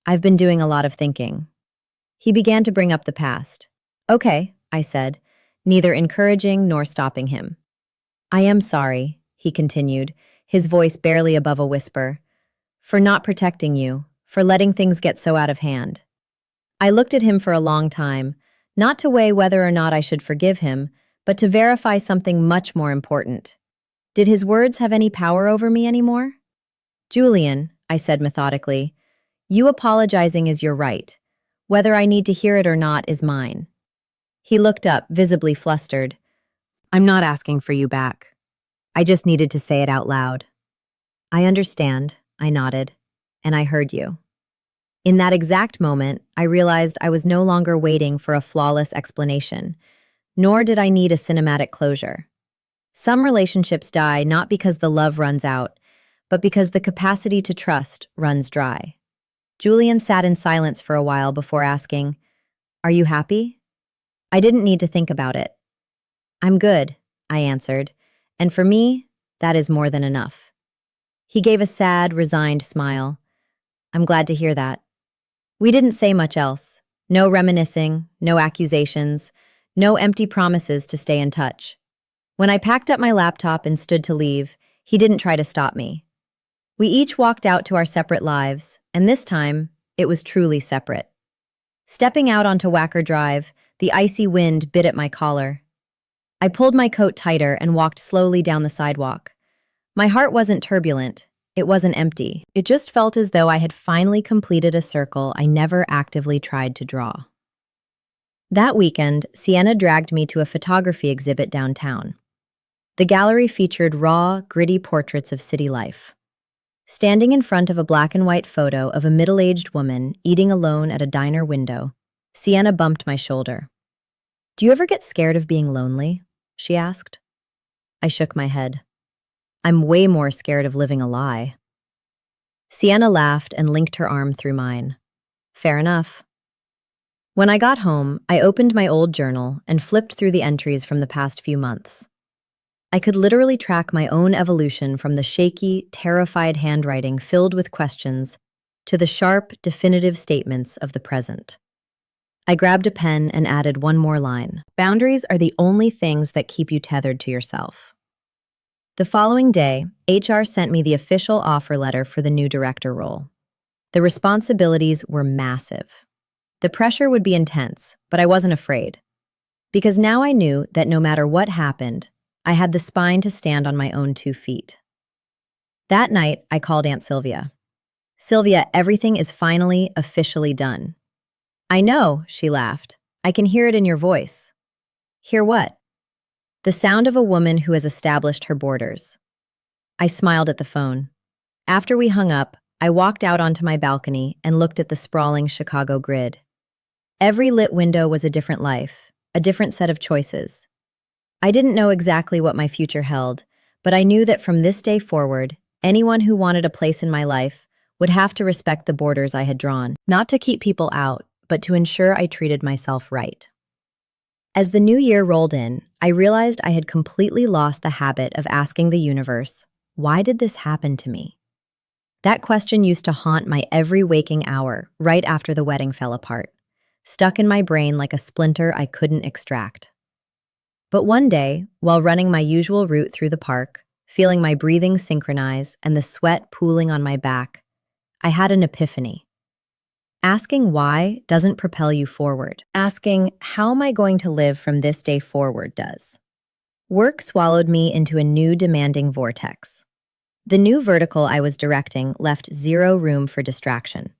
[SPEAKER 1] "I've been doing a lot of thinking." He began to bring up the past. "Okay," I said, neither encouraging nor stopping him. "I am sorry," he continued, his voice barely above a whisper, "for not protecting you, for letting things get so out of hand." I looked at him for a long time, not to weigh whether or not I should forgive him, but to verify something much more important. Did his words have any power over me anymore? "Julian," I said methodically, "you apologizing is your right. Whether I need to hear it or not is mine." He looked up, visibly flustered. "I'm not asking for you back. I just needed to say it out loud." "I understand," I nodded, "and I heard you." In that exact moment, I realized I was no longer waiting for a flawless explanation, nor did I need a cinematic closure. Some relationships die not because the love runs out, but because the capacity to trust runs dry. Julian sat in silence for a while before asking, "Are you happy?" I didn't need to think about it. "I'm good," I answered, and for me, that is more than enough. He gave a sad, resigned smile. "I'm glad to hear that." We didn't say much else. No reminiscing, no accusations, no empty promises to stay in touch. When I packed up my laptop and stood to leave, he didn't try to stop me. We each walked out to our separate lives, and this time, it was truly separate. Stepping out onto Wacker Drive, the icy wind bit at my collar. I pulled my coat tighter and walked slowly down the sidewalk. My heart wasn't turbulent. It wasn't empty. It just felt as though I had finally completed a circle I never actively tried to draw. That weekend, Sienna dragged me to a photography exhibit downtown. The gallery featured raw, gritty portraits of city life. Standing in front of a black and white photo of a middle-aged woman eating alone at a diner window, Sienna bumped my shoulder. "Do you ever get scared of being lonely?" she asked. I shook my head. "I'm way more scared of living a lie." Sienna laughed and linked her arm through mine. "Fair enough." When I got home, I opened my old journal and flipped through the entries from the past few months. I could literally track my own evolution from the shaky, terrified handwriting filled with questions to the sharp, definitive statements of the present. I grabbed a pen and added one more line. "Boundaries are the only things that keep you tethered to yourself." The following day, HR sent me the official offer letter for the new director role. The responsibilities were massive. The pressure would be intense, but I wasn't afraid. Because now I knew that no matter what happened, I had the spine to stand on my own 2 feet. That night, I called Aunt Sylvia. "Sylvia, everything is finally, officially done." "I know," she laughed. "I can hear it in your voice." "Hear what?" "The sound of a woman who has established her borders." I smiled at the phone. After we hung up, I walked out onto my balcony and looked at the sprawling Chicago grid. Every lit window was a different life, a different set of choices. I didn't know exactly what my future held, but I knew that from this day forward, anyone who wanted a place in my life would have to respect the borders I had drawn, not to keep people out, but to ensure I treated myself right. As the new year rolled in, I realized I had completely lost the habit of asking the universe, "Why did this happen to me?" That question used to haunt my every waking hour right after the wedding fell apart, stuck in my brain like a splinter I couldn't extract. But one day, while running my usual route through the park, feeling my breathing synchronize and the sweat pooling on my back, I had an epiphany. Asking why doesn't propel you forward. Asking, how am I going to live from this day forward does. Work swallowed me into a new demanding vortex. The new vertical I was directing left zero room for distraction.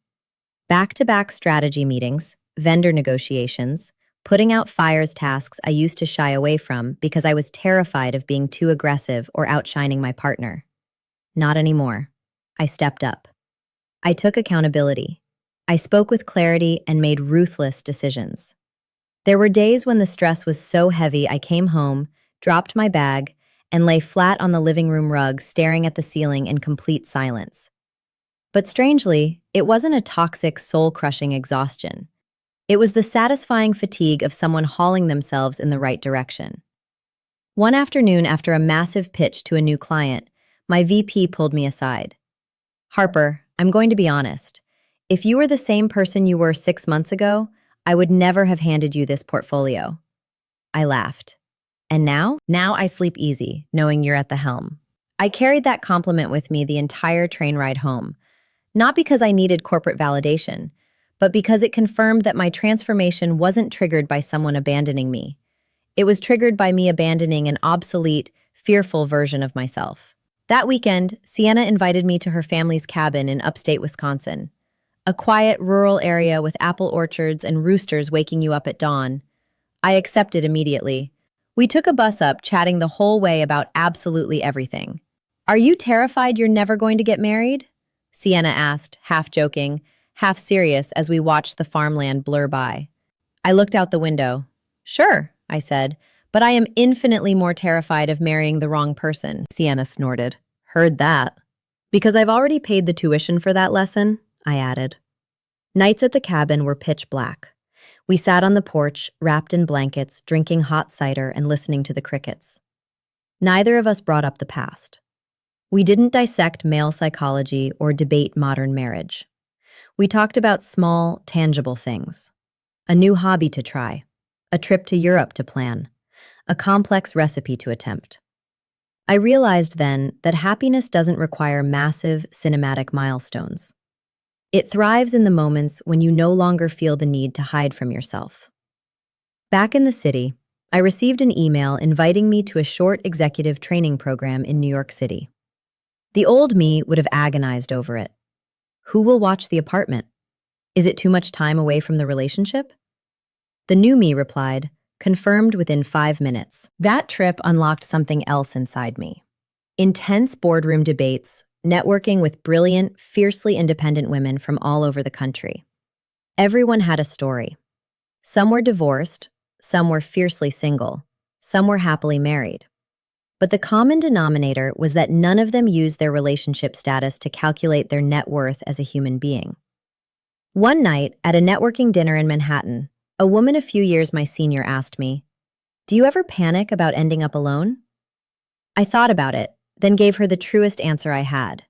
[SPEAKER 1] Back-to-back strategy meetings, vendor negotiations, putting out fires tasks I used to shy away from because I was terrified of being too aggressive or outshining my partner. Not anymore. I stepped up. I took accountability. I spoke with clarity and made ruthless decisions. There were days when the stress was so heavy I came home, dropped my bag, and lay flat on the living room rug staring at the ceiling in complete silence. But strangely, it wasn't a toxic, soul-crushing exhaustion. It was the satisfying fatigue of someone hauling themselves in the right direction. One afternoon, after a massive pitch to a new client, my VP pulled me aside. "Harper, I'm going to be honest. If you were the same person you were 6 months ago, I would never have handed you this portfolio." I laughed. "And now? Now I sleep easy, knowing you're at the helm." I carried that compliment with me the entire train ride home, not because I needed corporate validation, but because it confirmed that my transformation wasn't triggered by someone abandoning me. It was triggered by me abandoning an obsolete, fearful version of myself. That weekend, Sienna invited me to her family's cabin in upstate Wisconsin. A quiet, rural area with apple orchards and roosters waking you up at dawn. I accepted immediately. We took a bus up, chatting the whole way about absolutely everything. "Are you terrified you're never going to get married?" Sienna asked, half joking, half serious as we watched the farmland blur by. I looked out the window. "Sure," I said, "but I am infinitely more terrified of marrying the wrong person." Sienna snorted. "Heard that." "Because I've already paid the tuition for that lesson," I added. Nights at the cabin were pitch black. We sat on the porch, wrapped in blankets, drinking hot cider and listening to the crickets. Neither of us brought up the past. We didn't dissect male psychology or debate modern marriage. We talked about small, tangible things. A new hobby to try, a trip to Europe to plan, a complex recipe to attempt. I realized then that happiness doesn't require massive, cinematic milestones. It thrives in the moments when you no longer feel the need to hide from yourself. Back in the city, I received an email inviting me to a short executive training program in New York City. The old me would have agonized over it. Who will watch the apartment? Is it too much time away from the relationship? The new me replied, confirmed within 5 minutes. That trip unlocked something else inside me. Intense boardroom debates, networking with brilliant, fiercely independent women from all over the country. Everyone had a story. Some were divorced, some were fiercely single, some were happily married. But the common denominator was that none of them used their relationship status to calculate their net worth as a human being. One night, at a networking dinner in Manhattan, a woman a few years my senior asked me, "Do you ever panic about ending up alone?" I thought about it, then gave her the truest answer I had.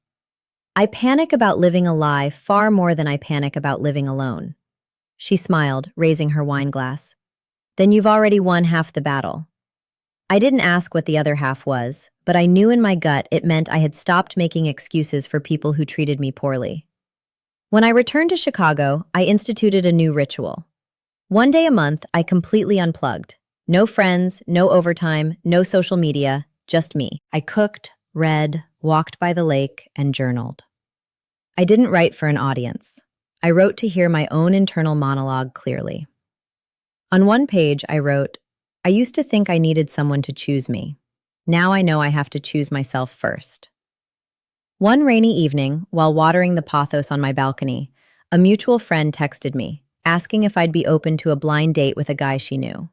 [SPEAKER 1] I panic about living a lie far more than I panic about living alone. She smiled, raising her wine glass. Then you've already won half the battle. I didn't ask what the other half was, but I knew in my gut it meant I had stopped making excuses for people who treated me poorly. When I returned to Chicago, I instituted a new ritual. One day a month, I completely unplugged. No friends, no overtime, no social media, just me. I cooked, read, walked by the lake, and journaled. I didn't write for an audience. I wrote to hear my own internal monologue clearly. On one page, I wrote, "I used to think I needed someone to choose me. Now I know I have to choose myself first." One rainy evening, while watering the pothos on my balcony, a mutual friend texted me, asking if I'd be open to a blind date with a guy she knew.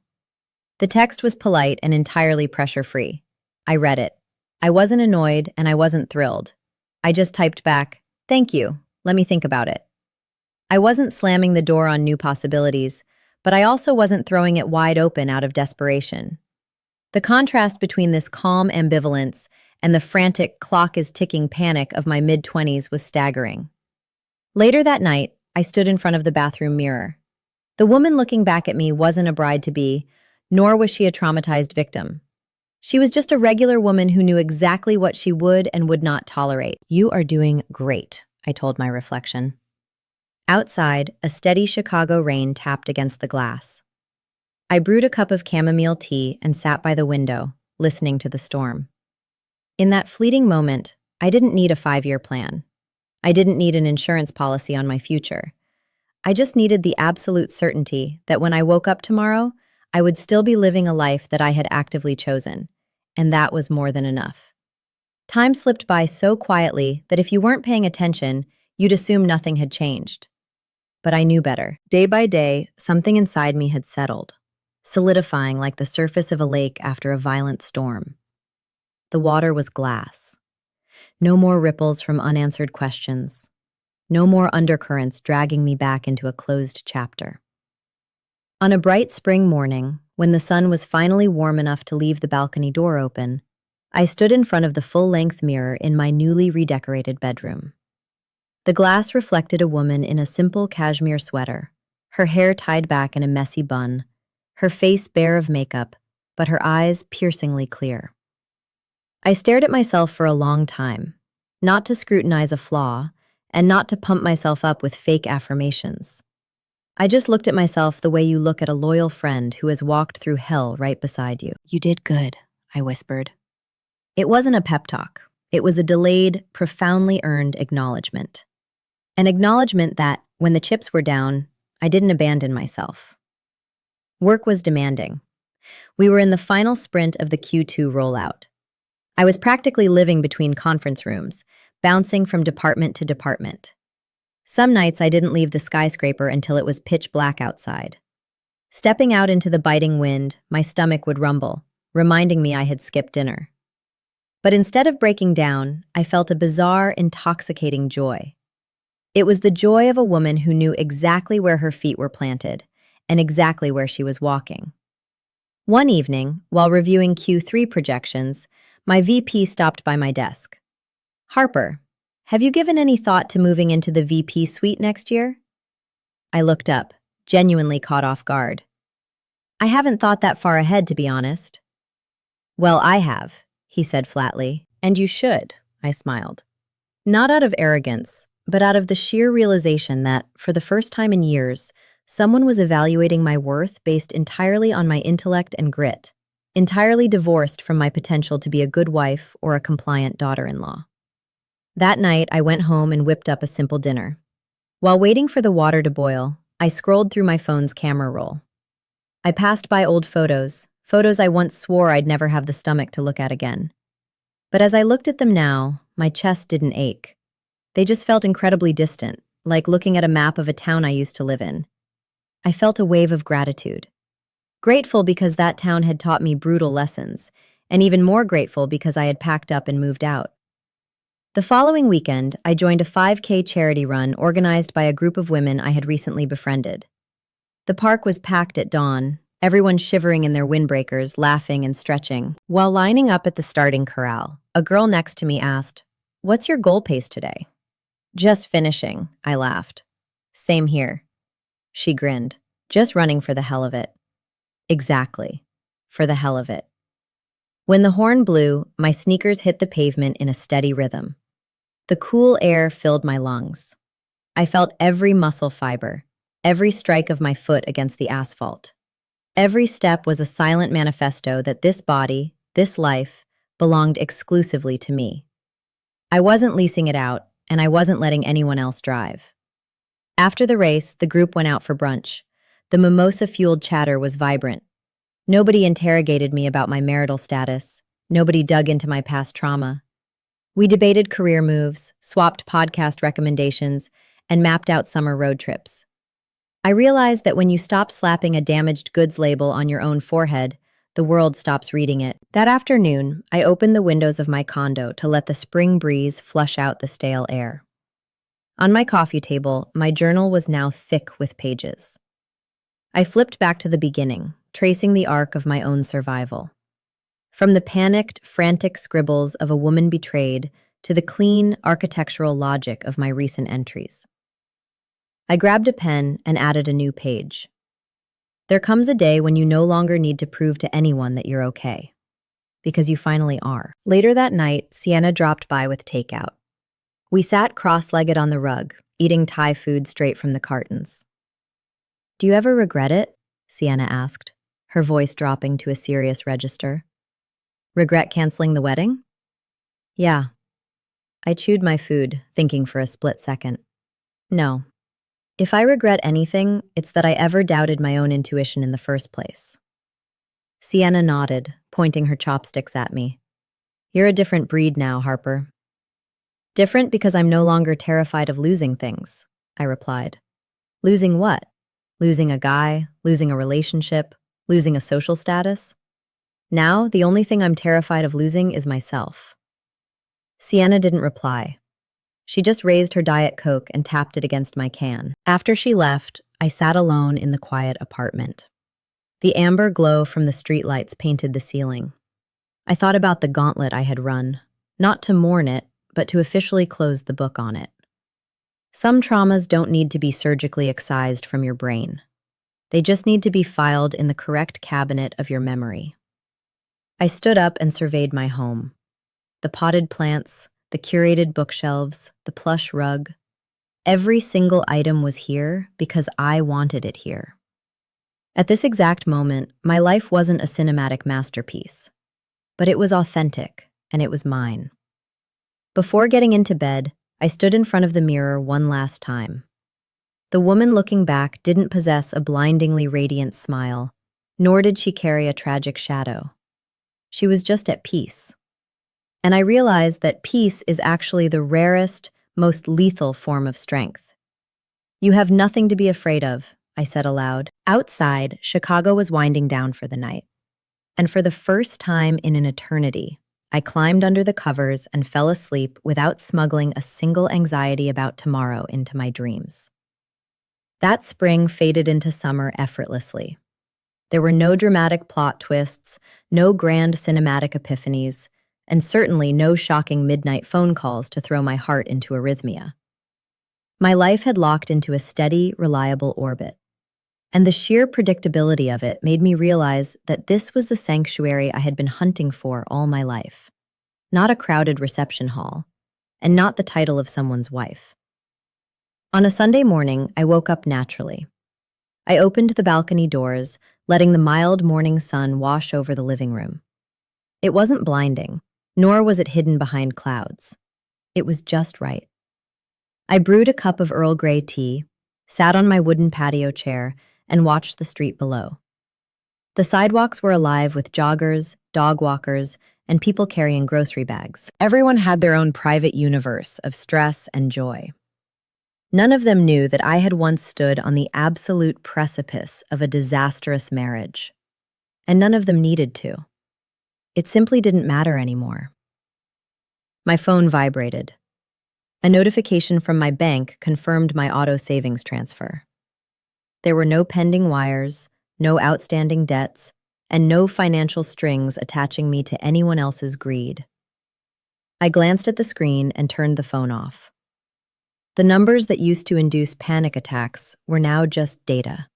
[SPEAKER 1] The text was polite and entirely pressure-free. I read it. I wasn't annoyed and I wasn't thrilled. I just typed back, "Thank you, let me think about it." I wasn't slamming the door on new possibilities, but I also wasn't throwing it wide open out of desperation. The contrast between this calm ambivalence and the frantic clock-is-ticking panic of my mid-20s was staggering. Later that night, I stood in front of the bathroom mirror. The woman looking back at me wasn't a bride-to-be, nor was she a traumatized victim. She was just a regular woman who knew exactly what she would and would not tolerate. "You are doing great," I told my reflection. Outside, a steady Chicago rain tapped against the glass. I brewed a cup of chamomile tea and sat by the window, listening to the storm. In that fleeting moment, I didn't need a 5-year plan. I didn't need an insurance policy on my future. I just needed the absolute certainty that when I woke up tomorrow, I would still be living a life that I had actively chosen, and that was more than enough. Time slipped by so quietly that if you weren't paying attention, you'd assume nothing had changed. But I knew better. Day by day, something inside me had settled, solidifying like the surface of a lake after a violent storm. The water was glass. No more ripples from unanswered questions. No more undercurrents dragging me back into a closed chapter. On a bright spring morning, when the sun was finally warm enough to leave the balcony door open, I stood in front of the full-length mirror in my newly redecorated bedroom. The glass reflected a woman in a simple cashmere sweater, her hair tied back in a messy bun, her face bare of makeup, but her eyes piercingly clear. I stared at myself for a long time, not to scrutinize a flaw, and not to pump myself up with fake affirmations. I just looked at myself the way you look at a loyal friend who has walked through hell right beside you. "You did good," I whispered. It wasn't a pep talk. It was a delayed, profoundly earned acknowledgement. An acknowledgement that, when the chips were down, I didn't abandon myself. Work was demanding. We were in the final sprint of the Q2 rollout. I was practically living between conference rooms, bouncing from department to department. Some nights I didn't leave the skyscraper until it was pitch black outside. Stepping out into the biting wind, my stomach would rumble, reminding me I had skipped dinner. But instead of breaking down, I felt a bizarre, intoxicating joy. It was the joy of a woman who knew exactly where her feet were planted and exactly where she was walking. One evening, while reviewing Q3 projections, my VP stopped by my desk. "Harper, have you given any thought to moving into the VP suite next year?" I looked up, genuinely caught off guard. "I haven't thought that far ahead, to be honest." "Well, I have," he said flatly. "And you should," I smiled. Not out of arrogance, but out of the sheer realization that, for the first time in years, Someone was evaluating my worth based entirely on my intellect and grit, entirely divorced from my potential to be a good wife or a compliant daughter-in-law. That night, I went home and whipped up a simple dinner. While waiting for the water to boil, I scrolled through my phone's camera roll. I passed by old photos I once swore I'd never have the stomach to look at again. But as I looked at them now, my chest didn't ache. They just felt incredibly distant, like looking at a map of a town I used to live in. I felt a wave of gratitude. Grateful because that town had taught me brutal lessons, and even more grateful because I had packed up and moved out. The following weekend, I joined a 5K charity run organized by a group of women I had recently befriended. The park was packed at dawn, everyone shivering in their windbreakers, laughing and stretching. While lining up at the starting corral, a girl next to me asked, "What's your goal pace today?" "Just finishing," I laughed. "Same here." She grinned. "Just running for the hell of it." Exactly. For the hell of it. When the horn blew, my sneakers hit the pavement in a steady rhythm. The cool air filled my lungs. I felt every muscle fiber, every strike of my foot against the asphalt. Every step was a silent manifesto that this body, this life, belonged exclusively to me. I wasn't leasing it out, and I wasn't letting anyone else drive. After the race, the group went out for brunch. The mimosa-fueled chatter was vibrant. Nobody interrogated me about my marital status. Nobody dug into my past trauma. We debated career moves, swapped podcast recommendations, and mapped out summer road trips. I realized that when you stop slapping a damaged goods label on your own forehead, the world stops reading it. That afternoon, I opened the windows of my condo to let the spring breeze flush out the stale air. On my coffee table, my journal was now thick with pages. I flipped back to the beginning, tracing the arc of my own survival. From the panicked, frantic scribbles of a woman betrayed to the clean, architectural logic of my recent entries. I grabbed a pen and added a new page. There comes a day when you no longer need to prove to anyone that you're okay. Because you finally are. Later that night, Sienna dropped by with takeout. We sat cross-legged on the rug, eating Thai food straight from the cartons. "Do you ever regret it?" Sienna asked, her voice dropping to a serious register. "Regret canceling the wedding?" "Yeah." I chewed my food, thinking for a split second. "No. If I regret anything, it's that I ever doubted my own intuition in the first place." Sienna nodded, pointing her chopsticks at me. "You're a different breed now, Harper." "Different because I'm no longer terrified of losing things," I replied. "Losing what? Losing a guy, losing a relationship, losing a social status? Now, the only thing I'm terrified of losing is myself." Sienna didn't reply. She just raised her Diet Coke and tapped it against my can. After she left, I sat alone in the quiet apartment. The amber glow from the streetlights painted the ceiling. I thought about the gauntlet I had run, not to mourn it, but to officially close the book on it. Some traumas don't need to be surgically excised from your brain. They just need to be filed in the correct cabinet of your memory. I stood up and surveyed my home. The potted plants, the curated bookshelves, the plush rug. Every single item was here because I wanted it here. At this exact moment, my life wasn't a cinematic masterpiece, but it was authentic, and it was mine. Before getting into bed, I stood in front of the mirror one last time. The woman looking back didn't possess a blindingly radiant smile, nor did she carry a tragic shadow. She was just at peace. And I realized that peace is actually the rarest, most lethal form of strength. "You have nothing to be afraid of," I said aloud. Outside, Chicago was winding down for the night. And for the first time in an eternity, I climbed under the covers and fell asleep without smuggling a single anxiety about tomorrow into my dreams. That spring faded into summer effortlessly. There were no dramatic plot twists, no grand cinematic epiphanies, and certainly no shocking midnight phone calls to throw my heart into arrhythmia. My life had locked into a steady, reliable orbit. And the sheer predictability of it made me realize that this was the sanctuary I had been hunting for all my life. Not a crowded reception hall, and not the title of someone's wife. On a Sunday morning, I woke up naturally. I opened the balcony doors, letting the mild morning sun wash over the living room. It wasn't blinding, nor was it hidden behind clouds. It was just right. I brewed a cup of Earl Grey tea, sat on my wooden patio chair, and watched the street below. The sidewalks were alive with joggers, dog walkers, and people carrying grocery bags. Everyone had their own private universe of stress and joy. None of them knew that I had once stood on the absolute precipice of a disastrous marriage. And none of them needed to. It simply didn't matter anymore. My phone vibrated. A notification from my bank confirmed my auto savings transfer. There were no pending wires, no outstanding debts, and no financial strings attaching me to anyone else's greed. I glanced at the screen and turned the phone off. The numbers that used to induce panic attacks were now just data.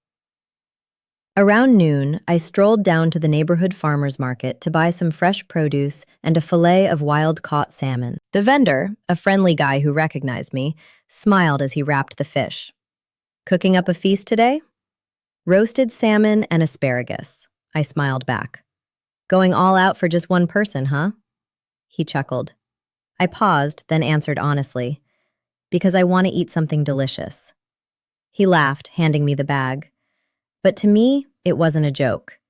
[SPEAKER 1] Around noon, I strolled down to the neighborhood farmer's market to buy some fresh produce and a fillet of wild-caught salmon. The vendor, a friendly guy who recognized me, smiled as he wrapped the fish. "Cooking up a feast today?" "Roasted salmon and asparagus," I smiled back. "Going all out for just one person, huh?" He chuckled. I paused, then answered honestly, "Because I want to eat something delicious." He laughed, handing me the bag. But to me, it wasn't a joke.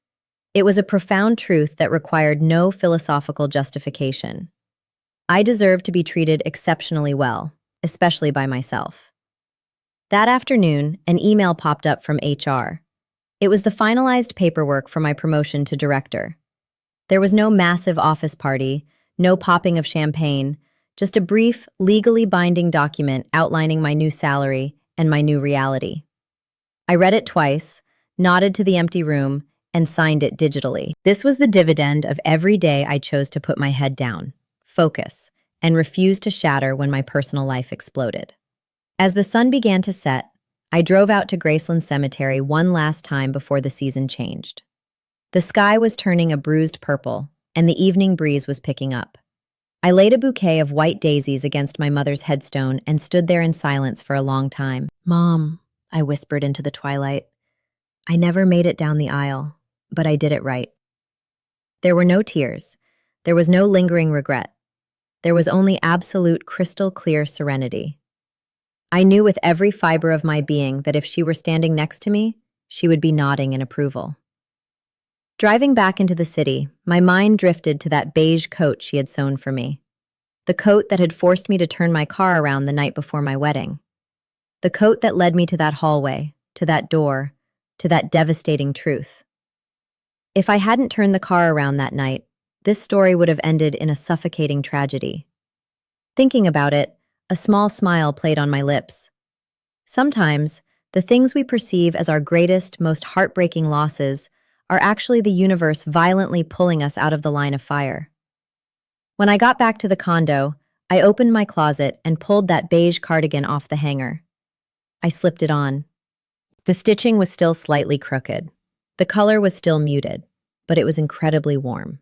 [SPEAKER 1] It was a profound truth that required no philosophical justification. I deserved to be treated exceptionally well, especially by myself. That afternoon, an email popped up from HR. It was the finalized paperwork for my promotion to director. There was no massive office party, no popping of champagne, just a brief, legally binding document outlining my new salary and my new reality. I read it twice, nodded to the empty room, and signed it digitally. This was the dividend of every day I chose to put my head down, focus, and refuse to shatter when my personal life exploded. As the sun began to set, I drove out to Graceland Cemetery one last time before the season changed. The sky was turning a bruised purple, and the evening breeze was picking up. I laid a bouquet of white daisies against my mother's headstone and stood there in silence for a long time. "Mom," I whispered into the twilight. I never made it down the aisle, but I did it right. There were no tears. There was no lingering regret. There was only absolute crystal-clear serenity. I knew with every fiber of my being that if she were standing next to me, she would be nodding in approval. Driving back into the city, my mind drifted to that beige coat she had sewn for me. The coat that had forced me to turn my car around the night before my wedding. The coat that led me to that hallway, to that door, to that devastating truth. If I hadn't turned the car around that night, this story would have ended in a suffocating tragedy. Thinking about it, a small smile played on my lips. Sometimes, the things we perceive as our greatest, most heartbreaking losses are actually the universe violently pulling us out of the line of fire. When I got back to the condo, I opened my closet and pulled that beige cardigan off the hanger. I slipped it on. The stitching was still slightly crooked. The color was still muted, but it was incredibly warm.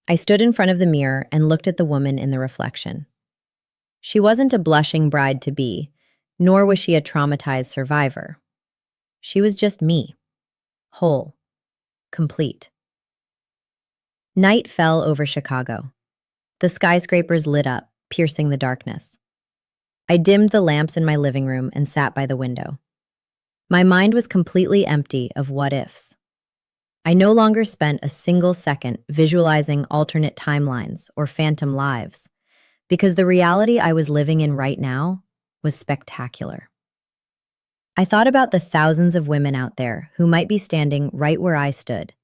[SPEAKER 1] I stood in front of the mirror and looked at the woman in the reflection. She wasn't a blushing bride-to-be, nor was she a traumatized survivor. She was just me, whole, complete. Night fell over Chicago. The skyscrapers lit up, piercing the darkness. I dimmed the lamps in my living room and sat by the window. My mind was completely empty of what-ifs. I no longer spent a single second visualizing alternate timelines or phantom lives, because the reality I was living in right now was spectacular. I thought about the thousands of women out there who might be standing right where I stood,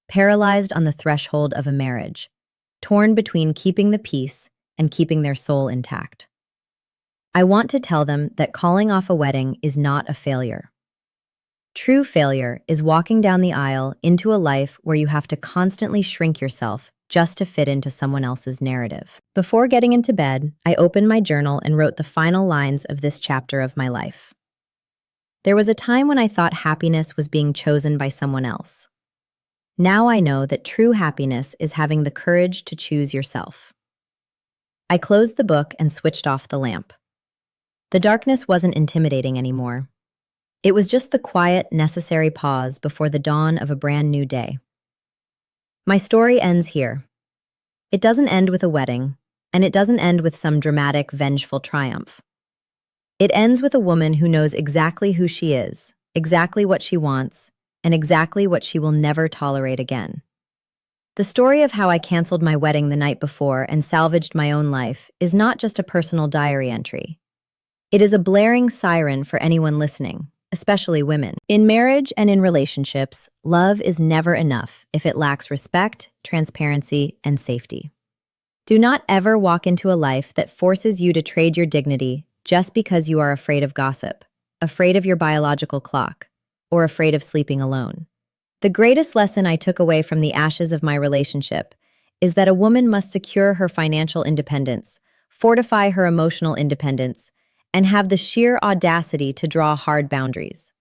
[SPEAKER 1] paralyzed on the threshold of a marriage, torn between keeping the peace and keeping their soul intact. I want to tell them that calling off a wedding is not a failure. True failure is walking down the aisle into a life where you have to constantly shrink yourself just to fit into someone else's narrative. Before getting into bed, I opened my journal and wrote the final lines of this chapter of my life. There was a time when I thought happiness was being chosen by someone else. Now I know that true happiness is having the courage to choose yourself. I closed the book and switched off the lamp. The darkness wasn't intimidating anymore. It was just the quiet, necessary pause before the dawn of a brand new day. My story ends here. It doesn't end with a wedding, and it doesn't end with some dramatic, vengeful triumph. It ends with a woman who knows exactly who she is, exactly what she wants, and exactly what she will never tolerate again. The story of how I canceled my wedding the night before and salvaged my own life is not just a personal diary entry. It is a blaring siren for anyone listening, especially women. In marriage and in relationships, love is never enough if it lacks respect, transparency, and safety. Do not ever walk into a life that forces you to trade your dignity just because you are afraid of gossip, afraid of your biological clock, or afraid of sleeping alone. The greatest lesson I took away from the ashes of my relationship is that a woman must secure her financial independence, fortify her emotional independence, and have the sheer audacity to draw hard boundaries.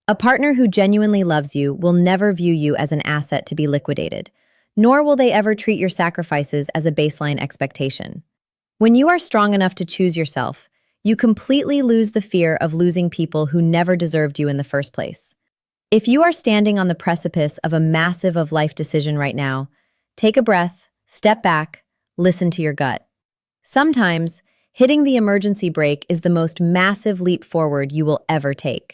[SPEAKER 1] A partner who genuinely loves you will never view you as an asset to be liquidated, nor will they ever treat your sacrifices as a baseline expectation. When you are strong enough to choose yourself, you completely lose the fear of losing people who never deserved you in the first place. If you are standing on the precipice of a massive of life decision right now, take a breath, step back, listen to your gut. Sometimes, hitting the emergency brake is the most massive leap forward you will ever take.